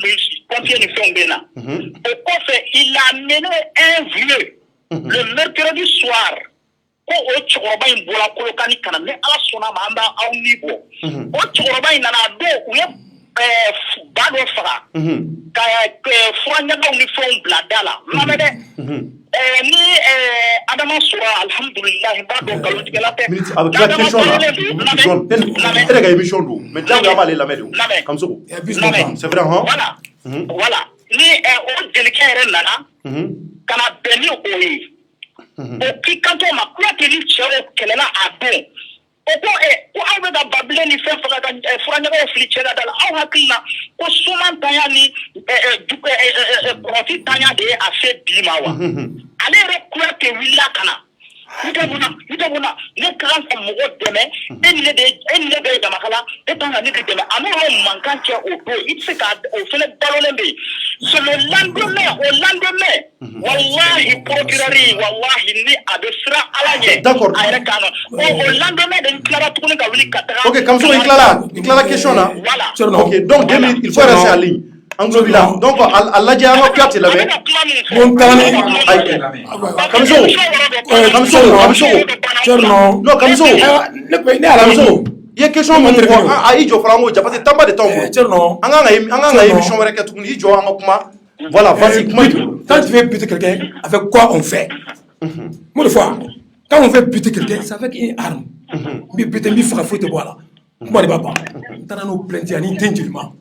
pompier ni fɛnw bɛ na o kɔfɛ il a mené un vieux le mercredi soir ko o cɛkɔrɔba in bɔra Kolokani ka na ni ala sɔnna ma an b'aw ni bɔ o cɛkɔrɔba in nana a don u ye ba dɔ faga ka furaɲagaw ni fɛnw bila da la lamɛn dɛ ni Adama sɔrɔ alhamdulilahi n b'a dɔn nkalontigɛla tɛ. A bɛ tila question na e de ka émission don mais diyagoya an b'ale lamɛn de Kamiso c'est vrai voilà ni o jelikɛ yɛrɛ nana ka na bɛn ni o ye o k'i kanto o ma Kuyatɛ ni cɛw kɛlɛla a don o ko ko aw bɛ ka babilen ni fɛn faga ka furaɲagaw fili cɛ ka da la aw hakili la ko Soman-Tanya ni Kɔrɔti Tanya de ye a se bi ma wa ale yɛrɛ Kuyatɛ wulila ka na i tɛ mun na ne ka kan ka mɔgɔ dɛmɛ e ni ne bɛ ye Ɲamakala e kan ka ne de dɛmɛ a n'o mankan kɛ o don i bɛ se ka o fana balolen bɛ yen c'est le lendemain wallahi procureur wallahi ni a bɛ siran Ala ɲɛ a yɛrɛ kan na o lendemain de n tilara tuguni ka wuli ka taga. Ok Kamiso i tilala question na. Voilà. Ok donc 2 minutes il faut rester en ligne. An tulo b'i la donc a lajɛ an ka Kuyatɛ lamɛn. Kamiso i ye question min fɔ a y'i jɔ fɔlɔ an k'o ja parce que temps ba de t'anw bolo an kan ka émission wɛrɛ kɛ tuguni i jɔ an ka kuma voilà vas-y kuma quand tu veux buter quelqu'un avec quoi on fait moi des fois quand on veut buter quelqu'un c'est avec une arme n bɛ buter n bɛ faga foyi tɛ bɔ a la kuma de b'a ban n taara n'o plainte ani den jeli ma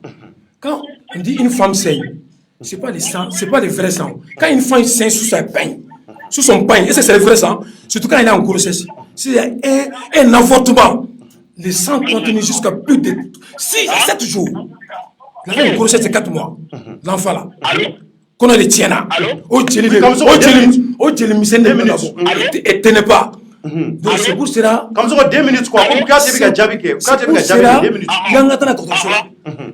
Quand on dit une femme saigne, c'est pas les vrais sangs. Quand une femme saigne sous son pain, et ça c'est le vrai sang, surtout quand elle est en grossesse, c'est un avortement, le sang continue jusqu'à plus de 6 à 7 jours. La grossesse c'est 4 mois. L'enfant là. Qu'on a les tiens là. Oh, tu les mises et tenez pas. Donc c'est pour cela. Comme ça, 2 minutes quoi. Comme quand tu es Jabike. Quand tu es Jabike, 2 minutes. Il y a un atteint à côté de cela.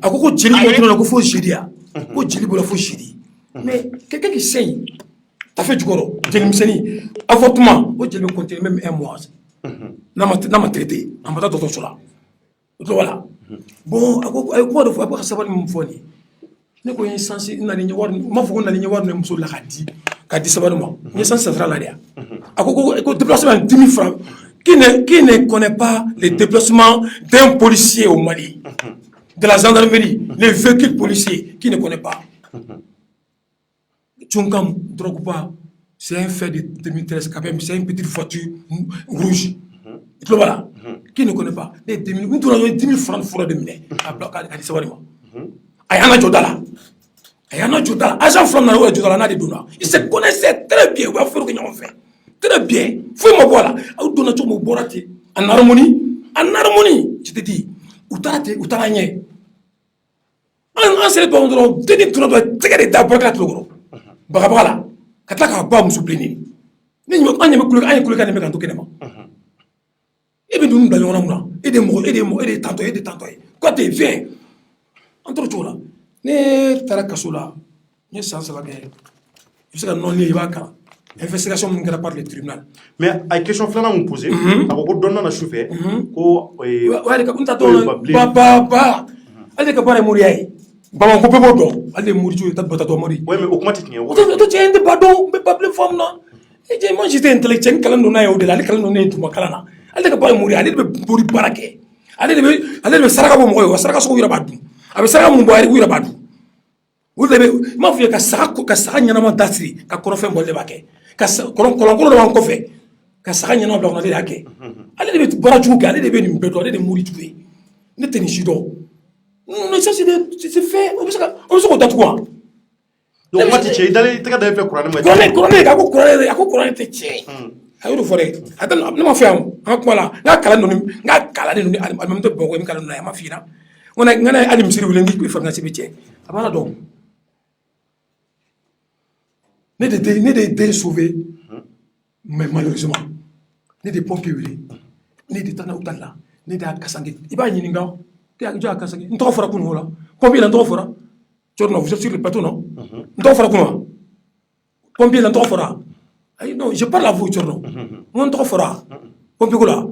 À quoi tu es contre la fausse chéria. Quoi tu es pour la fausse chérie. Mais quelqu'un qui saigne, t'as fait du goro. Tu es miseni. Avortement. Oh, tu es continuer même 1 mois. N'a m'a traité. En m'a d'autres cela. Voilà. Bon, à quoi de fois pour savoir mon phone. Ne ko sens na ni war ma fugo na ni war ne muso la kadi sabaruma ni sens central là dia ko déplacement 10 000 francs qui ne connaît pas les déplacements d'un policier au Mali, de la gendarmerie, les véhicules policiers, qui ne connaît pas. Tchonkam Drogba, c'est un fait de 2013 quand même, c'est une petite voiture rouge. Voilà. Qui ne connaît pas les 10 000 francs de fourrure de mine à Kadi sabaruma. Ayana Jodala. Ayana Jodala. Agent Flamna Jodala n'a de dona. Il se connaissait très bien. On va faire ce qu'on fait. Très bien. Faut me voir là. Ou donna tu me borati. En harmonie. En harmonie. Je te dis. Ou t'as gagné. En c'est le bon droit. Deni tu dois te garder d'abord la tlogro. Bagabala. Kataka ba musublini. Ni me anya me kulu anya kulu kan me kan to kenema. Et bien nous dans on et des tantôt. Quand tu viens entre tout là, ne tarakasola, ne sans la guerre. Je sais que non il va quand investigation mun par le tribunal. Mais ay question flana mun poser, ako donna na chauffeur ko ouais ka kunta to ba ale ka bare muriay. Ba ko pebo do, ale muri jo ta bata to mori. Ouais mais automatique ni. To tiens de pardon, mais pas plus femme non. Et j'ai moi j'étais intellectuel kalando na yo de la kalando ne tuma kalana. Ale ka bare muri, ale be buri barake. Ale be saraka bo mo yo, saraka so yira badu. A bɛ saraka mun bɔ a yɛrɛ u yɛrɛ b'a dun o de bɛ m'a fɔ ye ka saga ɲɛnama da siri ka kɔrɔfɛn bɔli de b'a kɛ ka kɔlɔnkɔlɔ dɔ b'an kɔfɛ ka saga ɲɛnama bila kɔnɔ ale de y'a kɛ ale de bɛ baara jugu kɛ ale de bɛ nin bɛɛ dɔn ale de muri jugu ye ne tɛ nin si dɔn non ça c'est fait o bɛ se k'o datugu wa. donc waati cɛ i dalen i tɛgɛ da i fɛ kuranɛ ma. kuranɛ a ko kuranɛ tɛ tiɲɛ a y'o de fɔ dɛ a tɛ ne ma fɔ yan an ka kuma la n ka kalan ninnu alimami tɛ bamakɔ min kalan ninnu a ma f'i ɲɛna. On a allé me servir l'indique pour faire un métier. Avant là donc, ne de sauver, mais malheureusement, ne de pompiers, ne de tana outala, ne de akasangi. Il va y avoir qui a déjà akasangi. Nous t'en fera pour nous là. Pompiers l'en t'en fera. Tu vois, vous êtes sur le plateau non? Nous t'en fera comment? Pompiers l'en t'en fera. Non, je parle à vous, tu vois non? On t'en fera. Pompiers là.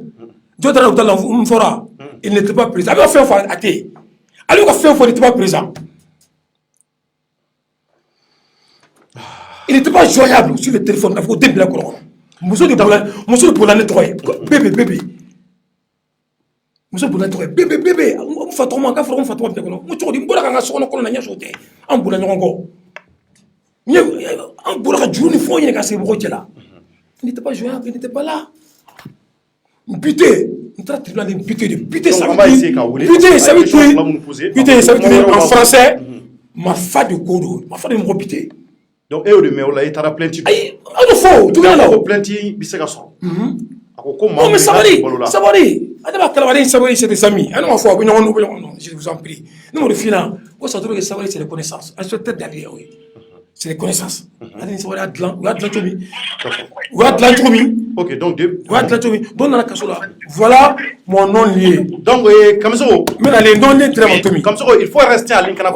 Tu vois, outala on fera. Il n'était pas présent. Il a fait un fois athée. Alors qu'il a fait un fois, il n'était pas présent. Il n'était pas joignable sur le téléphone. Il faut débiler le courant. Monsieur de la nettoyer. Bébé. Monsieur de la nettoyer. Bébé. On fait trop mal. On fait trop mal. On dit, on a un colon à sauter. On boule un go. On boule un jour, il faut y aller. Il n'était pas joignable. Il n'était pas là. Buté. Buté, ça veut dire en français, ma fa de Kodo, ma fa de mon buté. Donc, et au demain, là, il t'a plainte. Aïe, il faut, tout le monde. Plainte, bisagason. Non, mais ça va aller. C'est des amis. Je vous en prie. Nous, on le finit. Vous savez que ça va aller, c'est les connaissances. C'est d'aller, oui. C'est les connaissances. Ok, donc voilà mon nom lié. Donc, comme ça, il faut rester à l'Inca.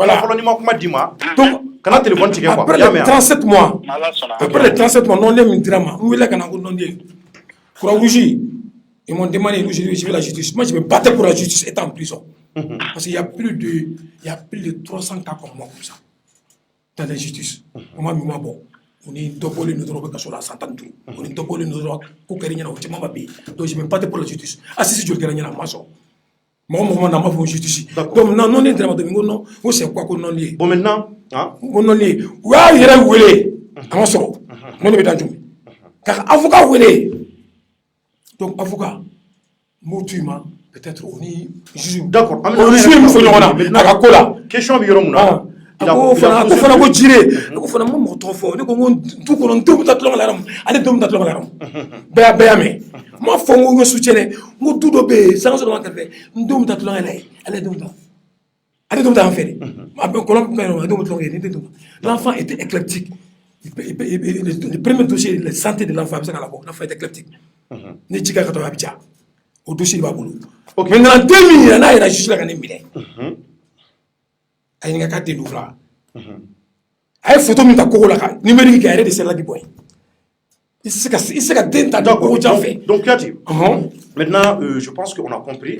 Donc, après les 37 mois, non lié, drama. Où est-ce qu'on a non lié? Pour Rougi, ils m'ont demandé où je vais la justice. Moi, je me battais pour la justice étant en prison. Parce qu'il y a plus de 300 cas comme moi comme ça. Dans la justice. On m'a mis bon. On est doublé nos droits sur la centaine. On est doublé nos droits pour que rien ne. Donc je ne me bats pour la justice. Ah si je gagne la maçon. Moi n'a pas fait justice. Donc non est drama de non. Vous c'est quoi qu'on non lié. Bon maintenant, on non lié. Ouais, il est roulé. Comment ça? Moi ne vais pas jouer. Car avocat roulé. Donc avocat, Moutuma, peut-être on est juge. D'accord. On juge nous faisons on a cola. Question bi yoro muna. Ako fana ko jire. Ako fana mo to fo ne ko tout ko non tout ta tlong la ram. Ale dum ta tlong la ram. Be me. Mo fo ngo soutiene. Ngo dudo be sans so ka fe. Ndum ta tlong la. Ale dum ta. Ale dum ta en fait. Ma colombe ko dum tlong ni dum. L'enfant était éclectique. Le premier dossier la santé de l'enfant ça la bo. L'enfant était éclectique. Ne jika ka to abija. Au dossier de Baboulou. Okay. Maintenant, 2000, il y a juste la gagne mille. Il y a 4 de l'ouvra. Il y a une photo de Kogola, numérique qui est de celle-là qui boit. Il s'est cassé d'accord. Donc, maintenant, je pense qu'on a compris.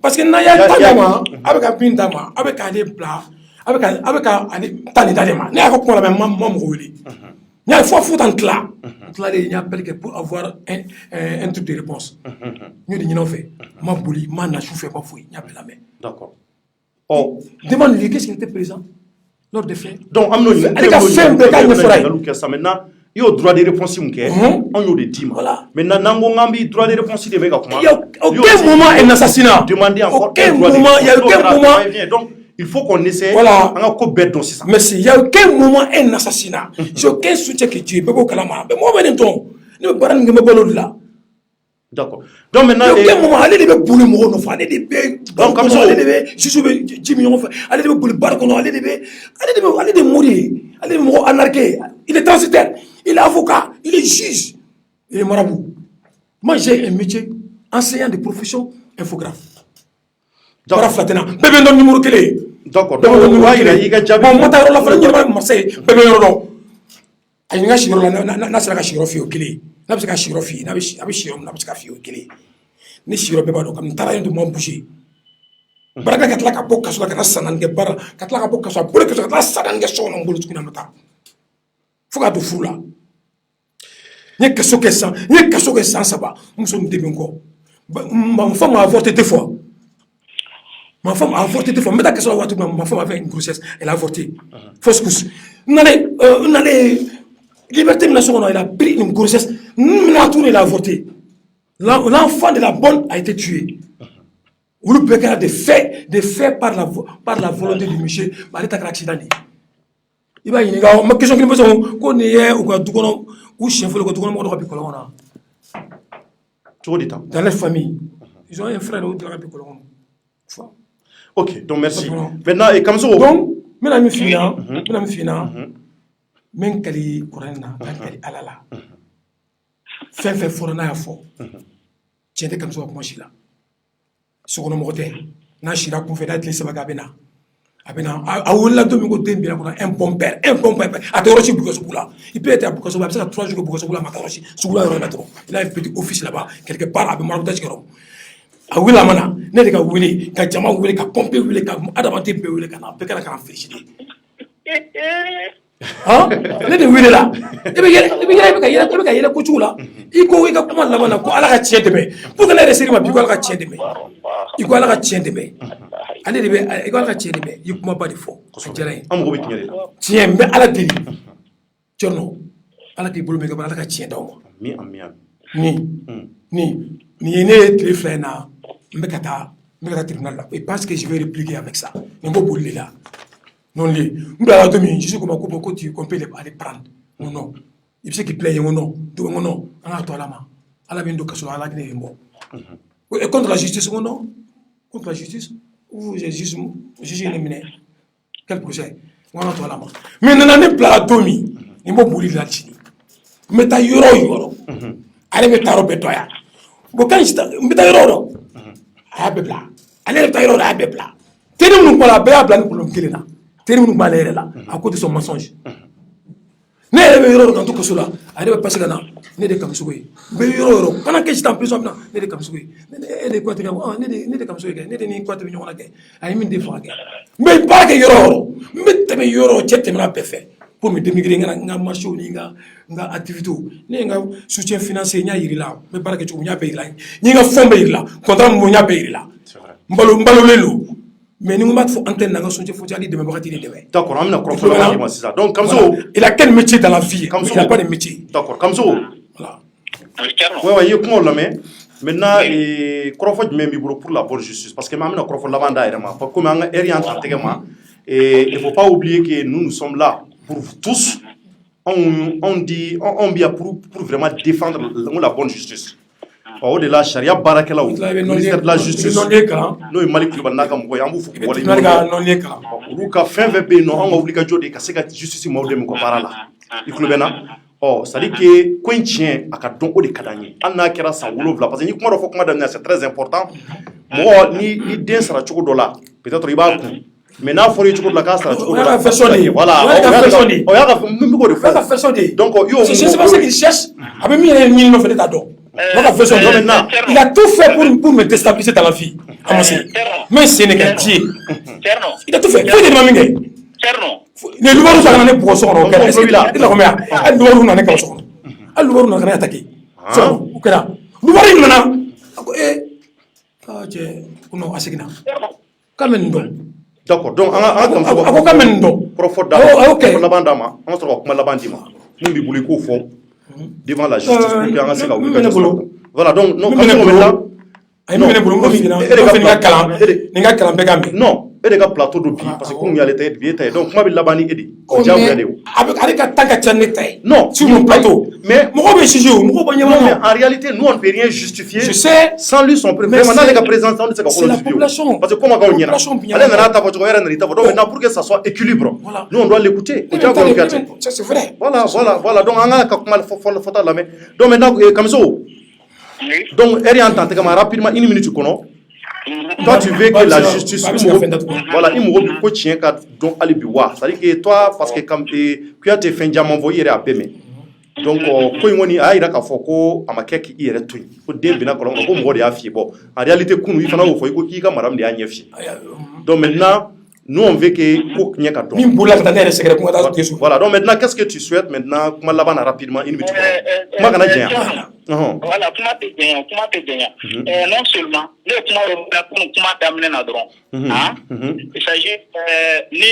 Parce que Naya Tama, avec un pintama, avec un plat, avec un tanidalema, il y a un maman roulé. Il y a une fois foutre en cla. Il y a appelé pour avoir un truc de réponse. Nous disons fait. Ma bouli, ma nachou fait pas fouille. Il y a la main. D'accord. Oh. Demande-lui qu'est-ce qui était présent lors des faits. Donc, maintenant, il y a droit de réponse. On y a des dîmes. Maintenant, Nangongambi, droit de réponse. Il y a aucun moment un assassinat. Demandez encore. Aucun moment, il y a aucun moment. Donc, il faut qu'on essaie. Voilà. Merci. Il n'y a aucun moment un assassinat. J'ai aucun soutien que tu es. Mais moi, maintenant, ne me parle pas de là. D'accord. Donc maintenant, il y a aucun moment, allez les boules morons, allez les bébés, donc comme ça, allez les bébés, 10 millions, allez les boules barres, allez les bébés, allez les mourir, allez les mourir anarqués. Il est transitaire, il est avocat, il est juge, il est marabout. Moi, j'ai un métier, enseignant de profession, infographe. Bref, là, bébé non numéro clé. D'accord. Donc, il y a bon, moi, t'as la famille de Marseille, bébé non. Il y a un chiro là, n'a pas de chiro fio clé. N'a pas de chiro fio, n'a pas de chiro, n'a pas de chiro clé. Ni chiro bébé donc, comme t'as rien de mon bouger. Baraka katla ka bokka so ka sanan ge bara katla ka bokka so bole ka katla sanan ge so non bolu tukina mata. Fuka do fula. Ni ka so ke san saba, muso ndebe ko. Ma femme a avorté deux fois. Ma femme a avorté deux fois. Mais d'accord, ma femme avait une grossesse, elle a avorté. Fausse couche. N'allez, liberté nationale, elle a pris une grossesse. Il a avorté. L'enfant de la bonne a été tué. Vous le pouvez des faits par la volonté du monsieur. Il est un accident. Il va y avoir une question qui me pose qu'on est ou quoi, ou chien, il faut que tout le monde soit plus dans leur famille. Ils ont un frère ou deux qui sont ok, donc merci. Maintenant, et comme ça. Donc, mesdames et filles, même quand il corona, quand il alala, fait forana à fond. Tiens, comme ça, moi, je suis là. Sur le mot n'a chira qu'on fait d'être les sabagabena. Abena, à où la domingo bien un bon père, à Torochi Boukosoula. Il peut être à Boukosoula, ça 3 jours Boukosoula, Matarochi, Soula, il a un petit office là-bas, quelque part à Bemardachero. A wila mana ne de ka wili ka jama wili ka pompe wili ka adamante be wili ka na be kana kana féliciter hein ne de wili la e be ka yele ko chula I ko wi ka kuma la mana ko ala ka tiende be pour que ne resiri ma bi ko ala ka tiende be I ko ala ka tiende be ale de be I ko ala ka tiende be I kuma ba di fo ko jara am go bi tiende la tiende ala deli cerno ala ki bulu me ka ala ka tiende o mi ni ne téléphone je vais tribunal là. Et parce que je vais répliquer avec ça. Je vais bouler là. Non, je suis comme un couple qu'on peut aller prendre. Non. Il sait qu'il plaît, non. Non. À toi là, à la de Kassou, à la Guinée. Et contre la justice, non. Contre la justice, ou j'ai juste éliminé. Quel projet? On a toi là. Mais non, on est plat à Domi. Il m'a bouler là. Mais t'as euro. Allez, mais t'as robé toi. Bon, quand je t'ai euro. Abebla ale ta yoro abebla teni mun kola be abla ni kolon kelena teni mun bala yere la à côté son mensonge ne rebe yoro kan to kosola ale be passer kana ne de kam sugoy be yoro kana ke ci en prison na ne de kam sugoy ne de ko te ne de kam sugoy ne de ni ko te nyona ke ay min de fa ke me ba ke yoro me te me yoro chete na be fait pour me démigrer nga marché ni nga activité ni nga soutien financier nya yiri la me barake ci nya be la ni nga fombe yiri la contrat mo nya be yiri la mbalo lelo mais ni mo mat fo antenne nga soutien faut aller demain bakati demain d'accord amna croix c'est ça donc comme ça il a quel métier dans la vie il n'a pas de métier d'accord comme ça voilà ouais il y a comment là mais maintenant kɔrɔfɔ jumɛn b'i bolo pour la bonne justice parce que maa bɛna kɔrɔfɔ laban da yɛrɛ ma comme an ka heure y'an ta tɛgɛ ma il faut pas oublier que nous sommes là pour tous on dit on vient pour vraiment défendre la bonne justice o de la charia baarakɛlaw ministère de la justice n'o ye Mali Kulibali n'a ka mɔgɔ ye an b'u fo k'u waleɲuman olu ka fɛn fɛn bɛ yen nɔ an ka wulikajɔ de ka se ka justice maaw dɛmɛ u ka baara la i tulo bɛ n na c'est à dire que ko in tiɲɛ a ka dɔn o de ka d'an ye hali n'a kɛra san 7 parce que ni kuma dɔ fɔ kuma daminɛ c'est très important mɔgɔ ni den sara cogo dɔ la peut-être i b'a kun mais n'a fɔra i cogo dɔ la k'a sara cogo dɔ la voilà o y'a ka min bɛ k'o de fɔ donc i y'o c'est pas ce qu'il cherche a bɛ min yɛrɛ ɲini nɔfɛ ne t'a dɔn il a tout fait pour me déstabiliser dans la vie à mon sens mais Sénégalais il a tout fait foyi de ma min kɛ ni luwaru sɔrɔ ne bugɔ so kɔnɔ o kɛra est-ce que i la faamuya hali luwaru nana ne kaw so kɔnɔ hali luwaru nana ka ne attaquer o kɛra luwaru nana a ko cɛ ko non a seginna k'a bɛ nin dɔn d'accord donc an ka a ko k'a bɛ nin dɔn kɔrɔfɔ d'a ma kuma laban d'a ma an ka sɔrɔ ka kuma laban d'i ma mun b'i bolo i k'o fɔ devant la justice pour que an ka se ka wuli ka jɔ voilà donc non comme on est là a ye min bɛ ne bolo n ko nin ka kalan bɛɛ ka mɛn non e de ka plateau do bi parce que kunun y'ale ta ye bi e ta ye donc kuma bɛ laban ni e de o diyagoya de o ale ka temps ka ca ne ta ye non sur mon plateau mais mɔgɔw bɛ juger o mɔgɔw bɛ ɲɛma mais en réalité nous on ne peut rien justifier je sais sans lui son vraiment n'ale ka présidence on ne se ka c'est la population parce que comment on ɲɛna ale nana ta fɔ cogo yɛrɛ nana i ta fɔ donc maintenant pour que ça soit équilibre nous on doit l'écouter o diyagoya kɛ ten c'est vrai voilà donc an ka kuma fɔta lamɛn donc maintenant Kamiso donc heure y'an ta tɛgɛ ma rapidement 1 minute kɔnɔ toi tu veux que la justice voilà i mago bɛ ko tiɲɛ ka dɔn hali bi wa c'est à dire que toi parce que Kuyate fɛn caman fɔ i yɛrɛ a bɛɛ mɛn donc ko in kɔni a y'a jira k'a fɔ ko a ma kɛ k'i yɛrɛ to yen ko den binna kɔlɔn kɔnɔ ko mɔgɔ de y'a f'i ye bon en réalité kunu i fana y'o fɔ i ko k'i ka madame de y'a ɲɛ f'i ye donc maintenant nous on veut que ko ɲɛ ka dɔn min bolila ka taa ne yɛrɛ sɛgɛrɛ ko ka taa tesu voilà donc maintenant qu'est-ce que tu souhaites maintenant kuma laban na rapidement 1 minute kuma kana jɛnya voilà kuma tɛ jɛnya non seulement ne kuma yɔrɔ kun kuma daminɛ na dɔrɔn il s'agit ni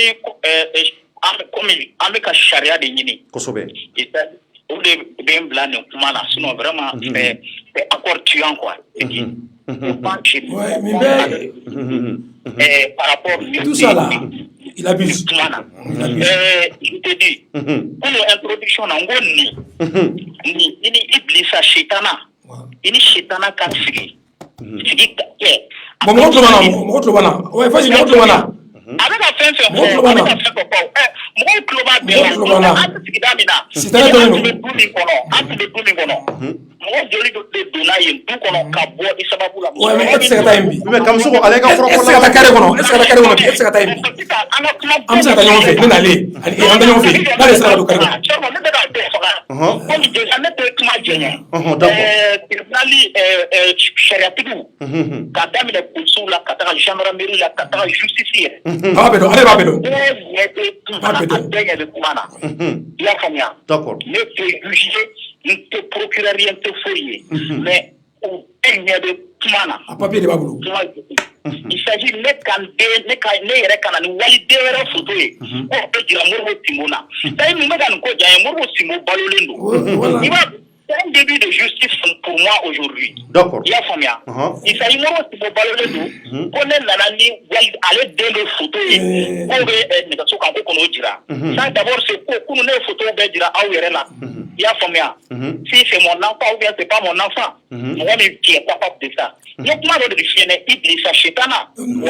an bɛ ka sariya de ɲini kosɛbɛ o de bɛ n bila nin kuma na sinon vraiment c'est accord tuant quoi par rapport tout ça là il abuse je te dis pour l'introduction na ngo ni Iblisa shitana ini shitana ka sigi ka kɛ mɔgɔ tulo bana ouais vas-y mɔgɔ tulo bana a bɛ ka fɛn fɛn fɔ a bɛ ka fɛn fɛn fɔ mɔgɔw tulo b'a bɛɛ la an bɛ sigida min na an tun bɛ du min kɔnɔ mɔgɔ joli de donna yen du kɔnɔ ka bɔ i sababu la. ouais mais e tɛ se ka taa yen bi. mais Kamiso ale ka fɔlɔ e tɛ se ka taa carré kɔnɔ e tɛ se ka taa carré kɔnɔ bi e tɛ se ka taa yen bi. an bɛ se ka taa ɲɔgɔn fɛ ne n'ale ani an tɛ ɲɔgɔn fɛ n'ale sera ka don carré kɔnɔ. ne bɛ ka bɛɛ faga. komi déjà ne tɛ kuma jɛɲɛ. tribunali sariyatigiw ka daminɛ polisiw la ka taga gendarmerie la ka taga justice yɛrɛ. a b'a bɛɛ dɔn ale b'a bɛɛ dɔn. bɛɛ ɲɛ bɛ kuma na a bɛɛ ɲɛ bɛ kuma na. i y'a faamuya. ne tɛ juge n tɛ procureur ye n tɛ foyi ye. mais o bɛɛ ɲɛ bɛ kuma na. a papier de b'a bolo. il s'agit ne yɛrɛ ka na ni waliden wɛrɛ photo ye. ko bɛ jira Modibo Sinbo na. c'est-à-dire mun bɛ ka nin ko diya n ye Modibo Sinbo balolen don. i b'a c'est un début de justice pour moi aujourd'hui. D'accord. Il y a faamuya. Il s'agit Modibo Sinbo balolen don. ko ne nana ni ale den de photo ye. ko bɛ nɛgɛso kan ko kɔnɔ o jira. ça d'abord c'est ko kunu ne ye photo bɛɛ jira aw yɛrɛ la. I y'a faamuya. si c'est mon enfant ou bien c'est pas mon enfant. mɔgɔ min qui est capable de ça. n ye kuma dɔ de f'i ɲɛna Iblisa Shitana. non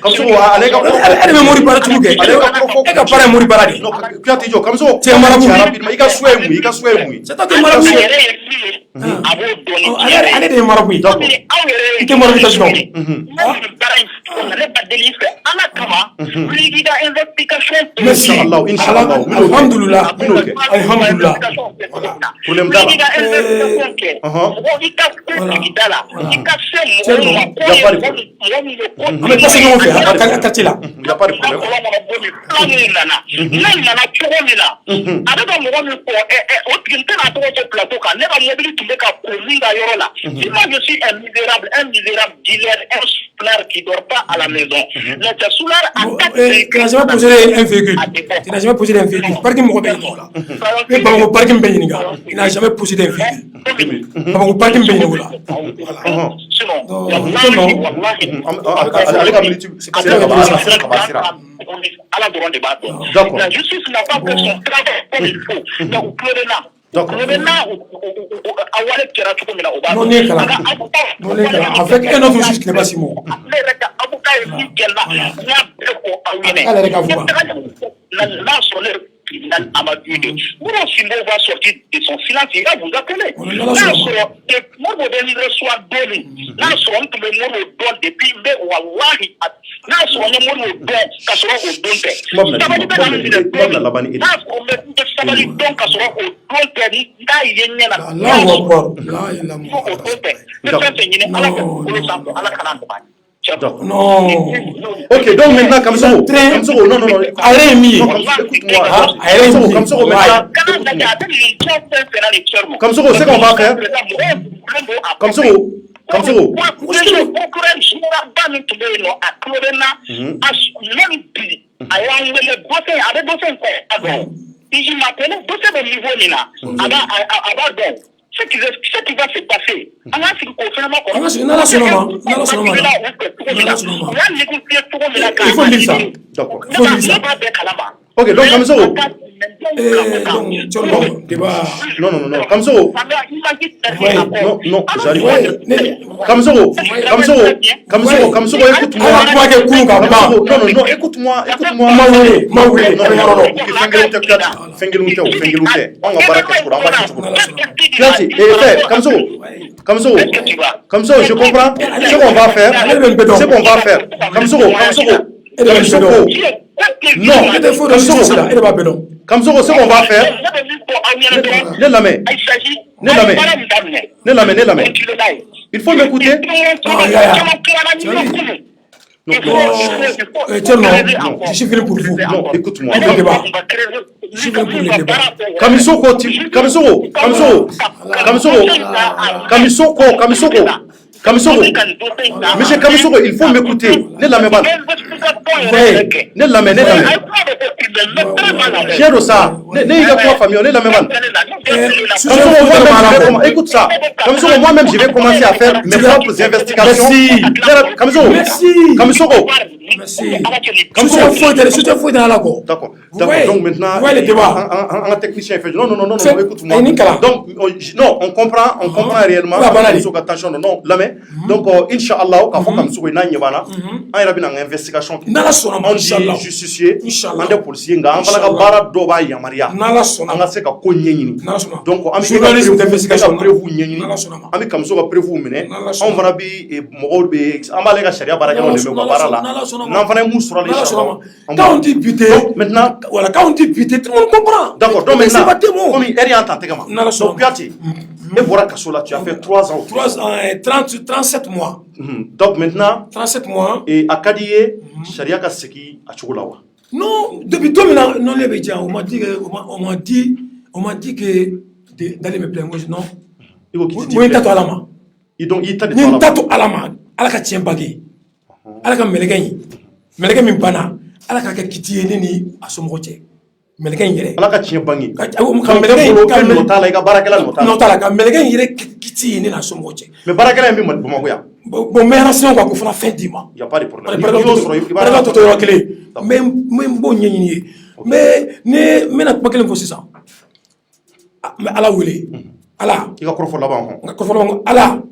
Kamiso ale ka ale bɛ mori baara cogo kɛ e ka baara ye mori baara de. Kuyate jɔ Kamiso cɛ marabu i ka souhait ye mun ye i ka souhait ye mun ye. c'est toi qui marabu ye. a b'o dɔɔni. ale de ye marabu ye. aw yɛrɛ i tɛ marabu ta sɔrɔ. baara in kɔnɔ ne ba deli fɛ ala kama. wuli k'i ka investigation. merci alhamdulilah alhamdulilah. problème t'a la. wuli k'i ka investigation kɛ. mɔgɔ i ka se sigida la. i ka se mɔgɔ ma ko ye mɔgɔ min ye ko. an bɛ pase ɲɔgɔn fɛ a ka quartier la. il y a pas de problème. plan min nana. n'a nana cogo min na. a bɛ ka mɔgɔ min fɔ o tigi n tɛna tɔgɔ fɔ plateau kan ne ka mobili tun bɛ ka ko min ka yɔrɔ la. moi je suis un misérable dealer un souffleur qui dort pas pas à la maison. Les soulars attaquent. Tu n'as jamais posé un véhicule. Tu n'as jamais posé un véhicule. Parking Moko là. Mais Bamako Parking Béninga. Tu n'as jamais posé un véhicule. Bamako Parking Béninga là. Sinon, la justice n'a pas fait son travail comme il faut. Donc, avec un autre juge qui n'est pas si mot. Simon va sortir de son silence, il va vous appeler. Non. Ok, donc maintenant, comme ça, non, Allez, écoute-moi. Comme ça, c'est qu'on va faire. Comme ça, ce qui va se passer, il faut lire ça. D'accord. Il faut lire ça. Ok, donc comme ça, non, comme ça, non, j'arrive. Comme ça, écoute-moi. Non, écoute-moi. Comme ça, je comprends. Ce qu'on va faire. Comme ça, non, comme ça, ce qu'on va faire. Il faut m'écouter. Je suis venu pour vous. Non, écoute-moi. Monsieur Kamisoko, il faut m'écouter. Ne la mets pas. Ne la mets. J'ai de ça. Ne pas quoi famille, ne la mets pas. Écoute ça. Kamisoko, moi-même, je vais commencer à faire mes propres investigations. Kamisoko. Merci. D'accord. D'accord. Donc maintenant, un technicien fait. Non, écoute-moi. Donc, non, on comprend réellement. Attention, non, donc, Inch'Allah, quand on a une investigation, on dit justicier, on dit policier, on a bara doba yamaria, on a se ka konyenyi. Donc, on a prévu, on a comme ça prévu mener, on va bi mogobe, on va les sharia bara on le bara là. Non, on mou sur les quand on dit buté, maintenant, voilà, quand on dit buté, tout le monde comprend. D'accord, donc maintenant, comme il est en tant donc, Piati, et voilà que cela, tu as fait 3 ans. 37 mois. Donc maintenant, 37 mois. Et à Kadiye, Sharia ka seki à Chukulawa. Non, depuis 2000 non les médias, on m'a dit que d'aller me plaindre, non. Moi, il alama. Il t'a dit alama. Alaka tient bagé. Alaka melekani. Melekani bana. Alaka kiti ni asomoche. Melekani yere. Alaka tient bagé. Melekani notala ika barakela notala. Notala ka melekani yere kiti ni asomoche. Mais barakela mbi Bamako ya. Bon, mais relation quoi, qu'on fera fin d'ima. Il y a pas de problème. Mais bon, mais ne n'a pas quel info c'est ça. Mais ala wele. Ala. Il va croire là-bas. Ala.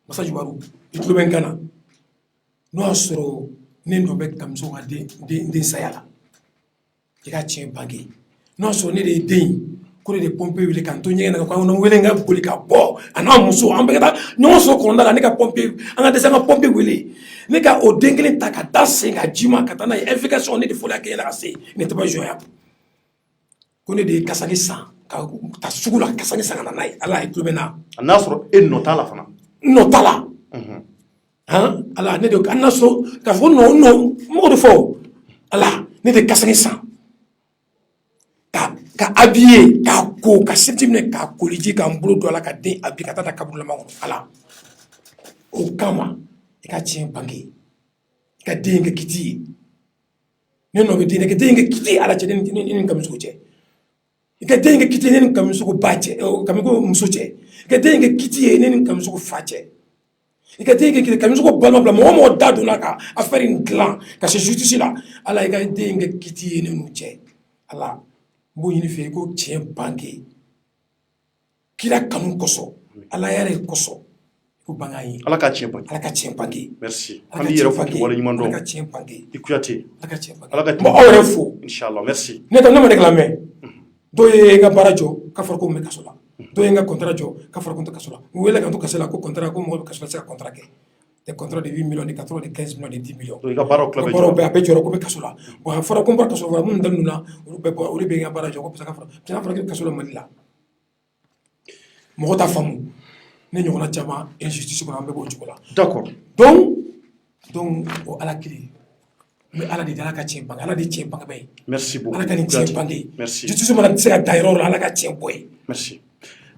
Massa Jubaru. Il trouve un Ghana. Nous asuro nendo bek kamso de sayala. Il a tient bagé. Nous asuro ne de dei. Kure de pomper wele kanto nyega na kwa no wele nga bolika bo ana muso ambeka no so konda la ne ka pomper anga desa nga pomper wele ne ka o dengele taka dase nga jima katana effication ne de fola ke la se ne te pas joyable kone de kasani sa ka ta sugula kasani sa na nai ala e klubena anasro en notala fana notala hein ala ne de anasro ka fo no mo de fo ala ne de kasani sa ka habillé ka ko ka sentimine ka koliji ka mbolo do la ka den abi ka tata kabula ma ala o kama e ka tien bangi ka den kɛ kiti ye ne nɔ bɛ den kɛ den kɛ kiti ala cɛ ni kamisogo cɛ i ka den kɛ kiti ne ni kamisogo ba cɛ kamisogo muso cɛ i ka den kɛ kiti ye ne ni kamisogo fa cɛ i ka den kɛ kamisogo balima bila mɔgɔ mɔgɔ da donna ka affaire in dilan ka se justice la ala i ka den kɛ kiti ye ne n'u cɛ ala n b'o ɲini fɛ i ko tiɲɛ bange kira kanu kosɔn ala yɛrɛ kosɔn ko banga ye ala ka tiɲɛ bange ala ka tiɲɛ bange merci an b'i yɛrɛ fo k'i wale ɲuman dɔn ala ka tiɲɛ bange i Kuyate ala ka tiɲɛ bange ala ka n b'aw yɛrɛ fo inchallah merci ne ma ne lamɛn dɔw ye n ka baara jɔ k'a fɔra ko n bɛ kaso la dɔw ye n ka contrat jɔ k'a fɔra ko n tɛ kaso la n wele ka n to kaso la ko contrat ko mɔgɔ bɛ kaso la se ka contrat kɛ des contrats de 8 millions, de 14, de 15 millions, de 10 millions. Donc, il y a pas de club. Il y a pas de club. Bon, il faut qu'on parte sur le monde. On peut bien parler de ça. Ça fait que sur le monde là. Moi, ta femme, nous avons déjà injustice qu'on a besoin de là. D'accord. Donc, à la clé. Mais ala de ala ka tiɲɛ bange ala de tiɲɛ bange bɛ ye merci beaucoup ala ka nin tiɲɛ bange merci justice mana tɛ se ka da yɔrɔ la ala ka tiɲɛ bɔ ye merci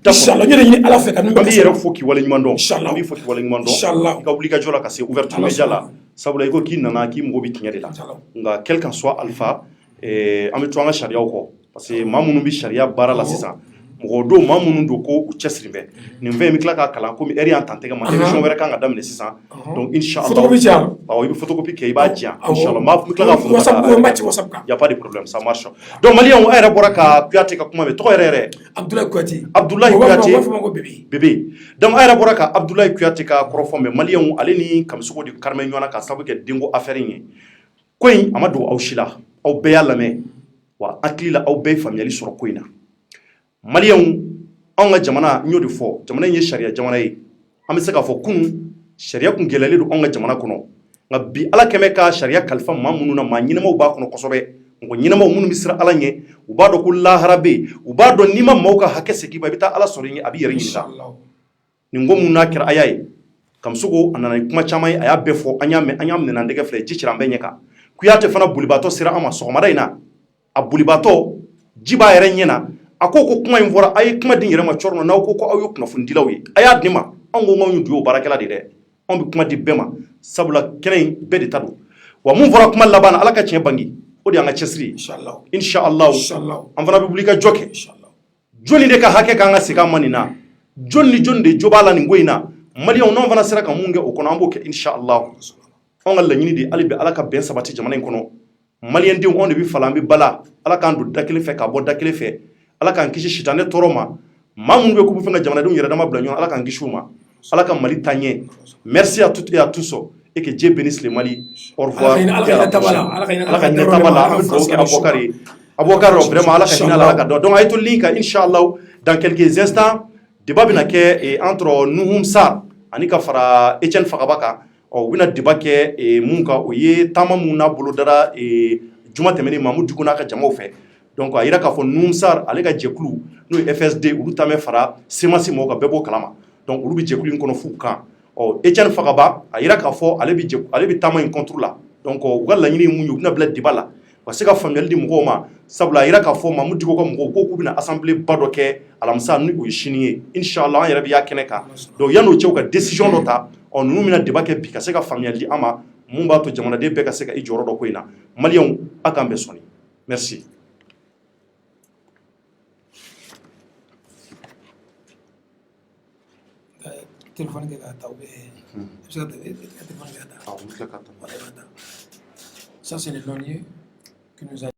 inchallah n yɛrɛ ɲini ala fɛ ka min bɛ an b'i yɛrɛ fo k'i wale ɲuman dɔn inchallah an b'i fo k'i wale ɲuman dɔn inchallah i ka wuli ka jɔ la ka se ouverture média la sabula i ko k'i nana k'i mago bɛ tiɲɛ de la nka quel qu'en soit alpha an bɛ to an ka sariyaw kɔ parce que maa minnu bɛ sariya baara la sisan mɔgɔ don maa minnu don ko u cɛsiri bɛ nin fɛn in bɛ tila k'a kalan komi ɛri y'an tan tɛgɛ ma émission wɛrɛ kan ka daminɛ sisan donc inchallah photocopie di yan awɔ i bɛ photocopie kɛ i b'a di yan inchallah n bɛ tila k'a fɔ WhatsApp kan y a pas de problème ça marche donc maliyɛnw a yɛrɛ bɔra ka Kuyate ka kuma mɛn tɔgɔ yɛrɛ Abdoulaye Kuyate Abdoulaye Kuyate u b'a fɔ ma ko bébé donc a yɛrɛ bɔra ka Abdoulaye Kuyate ka kɔrɔfɔ mɛn maliyɛnw ale ni Kamisogo de karimɛ ɲɔgɔn na ka sababu kɛ denko affaire in ye ko in a ma dogo aw si la aw bɛɛ y'a lamɛn wa hakili la aw bɛɛ ye faamuyali sɔrɔ ko in na maliyɛnw anw ka jamana n y'o de fɔ jamana in ye sariya jamana ye an bɛ se k'a fɔ kunun sariya kun gɛlɛyalen don anw ka jamana kɔnɔ nka bi ala kɛmɛ ka sariya kalifa maa minnu na maa ɲɛnamaw b'a kɔnɔ kosɛbɛ mɔgɔ ɲɛnamaw minnu bɛ siran ala ɲɛ u b'a dɔn ko lahara bɛ yen u b'a dɔn n'i ma maaw ka hakɛ segin ma i bɛ taa ala sɔrɔ yen a b'i yɛrɛ ɲininka nin ko mun n'a kɛra a y'a ye Kamisogo a nana ni kuma caman ye a y'a bɛɛ fɔ an y'a minɛ an tɛgɛ filɛ ji cira an bɛɛ ɲɛ kan Kuyate fana bolibaatɔ sera an ma sɔgɔmada in na a bolibaatɔ ji b'a yɛrɛ ɲɛ na a ko kuma in fɔra a ye kuma di yɛrɛ ma cɔrɔ n'aw ko aw ye kunnafonidilaw ye a y'a di ma anw ko anw ye duyo baarakɛla de dɛ anw bɛ kuma di bɛɛ ma sabula kɛnɛ in bɛɛ de ta don wa mun fɔra kuma laban na ala ka tiɲɛ bange o de y'an ka cɛsiri ye inchallah an fana bɛ wuli ka jɔ kɛ jɔnni de ka hakɛ k'an ka segin an ma nin na jɔnni ni jɔnni de jo b'a la nin ko in na maliyɛnw n'anw fana sera ka mun kɛ o kɔnɔ an b'o kɛ inchallah anw ka laɲini de hali bi ala ka bɛn sabati jamana in kɔnɔ maliyɛndenw anw de bɛ falan an bɛ bala ala k'an don da kelen fɛ ka bɔ da kelen fɛ ala k'an kisi sitanɛ tɔɔrɔ ma maa minnu bɛ k'u bɛ fɛ ka jamanadenw yɛrɛ dama bila ɲɔgɔn ala k'an kisi u ma ala ka Mali taa ɲɛ merci à toutes et à tous et que Dieu bénisse le Mali au revoir ala ka ɲɛ taba la an bɛ dugawu kɛ Aboubacar vraiment ala ka hinɛ ala ka dɔn donc a ye to link kan inchallah dans quelques instants débat bɛna kɛ entre Nuhum Sarr ani ka fara Etienne Fagaba kan u bɛna débat kɛ mun kan o ye taama mun n'a bolo dara juma tɛmɛnen Mamu Diko n'a ka jamaw fɛ donc a yira k'a fɔ Nuhum Sarr ale ka jɛkulu n'o ye FSD olu ta mɛ fara semasi mɔgɔw kan bɛɛ b'o kalama donc olu bɛ jɛkulu in kɔnɔ f'u kan Etienne Fagaba a yira k'a fɔ ale bɛ taama in contre la donc u ka laɲini ye mun ye u bɛna bila débat la ka se ka faamuyali di mɔgɔw ma sabula a yira k'a fɔ Mamu Diko ka mɔgɔw ko k'u bɛna assemblée ba dɔ kɛ alamisa ni o ye sini ye inchallah an yɛrɛ bɛ y'a kɛnɛ kan donc yan'o cɛ u ka décision dɔ ta ninnu bɛna débat kɛ bi ka se ka faamuyali di an ma mun b'a to jamanaden bɛɛ ka se ka i jɔyɔrɔ dɔ ko in na maliyɛnw a k'an bɛɛ sɔni merci. téléphone que ça c'est le dernier que nous avons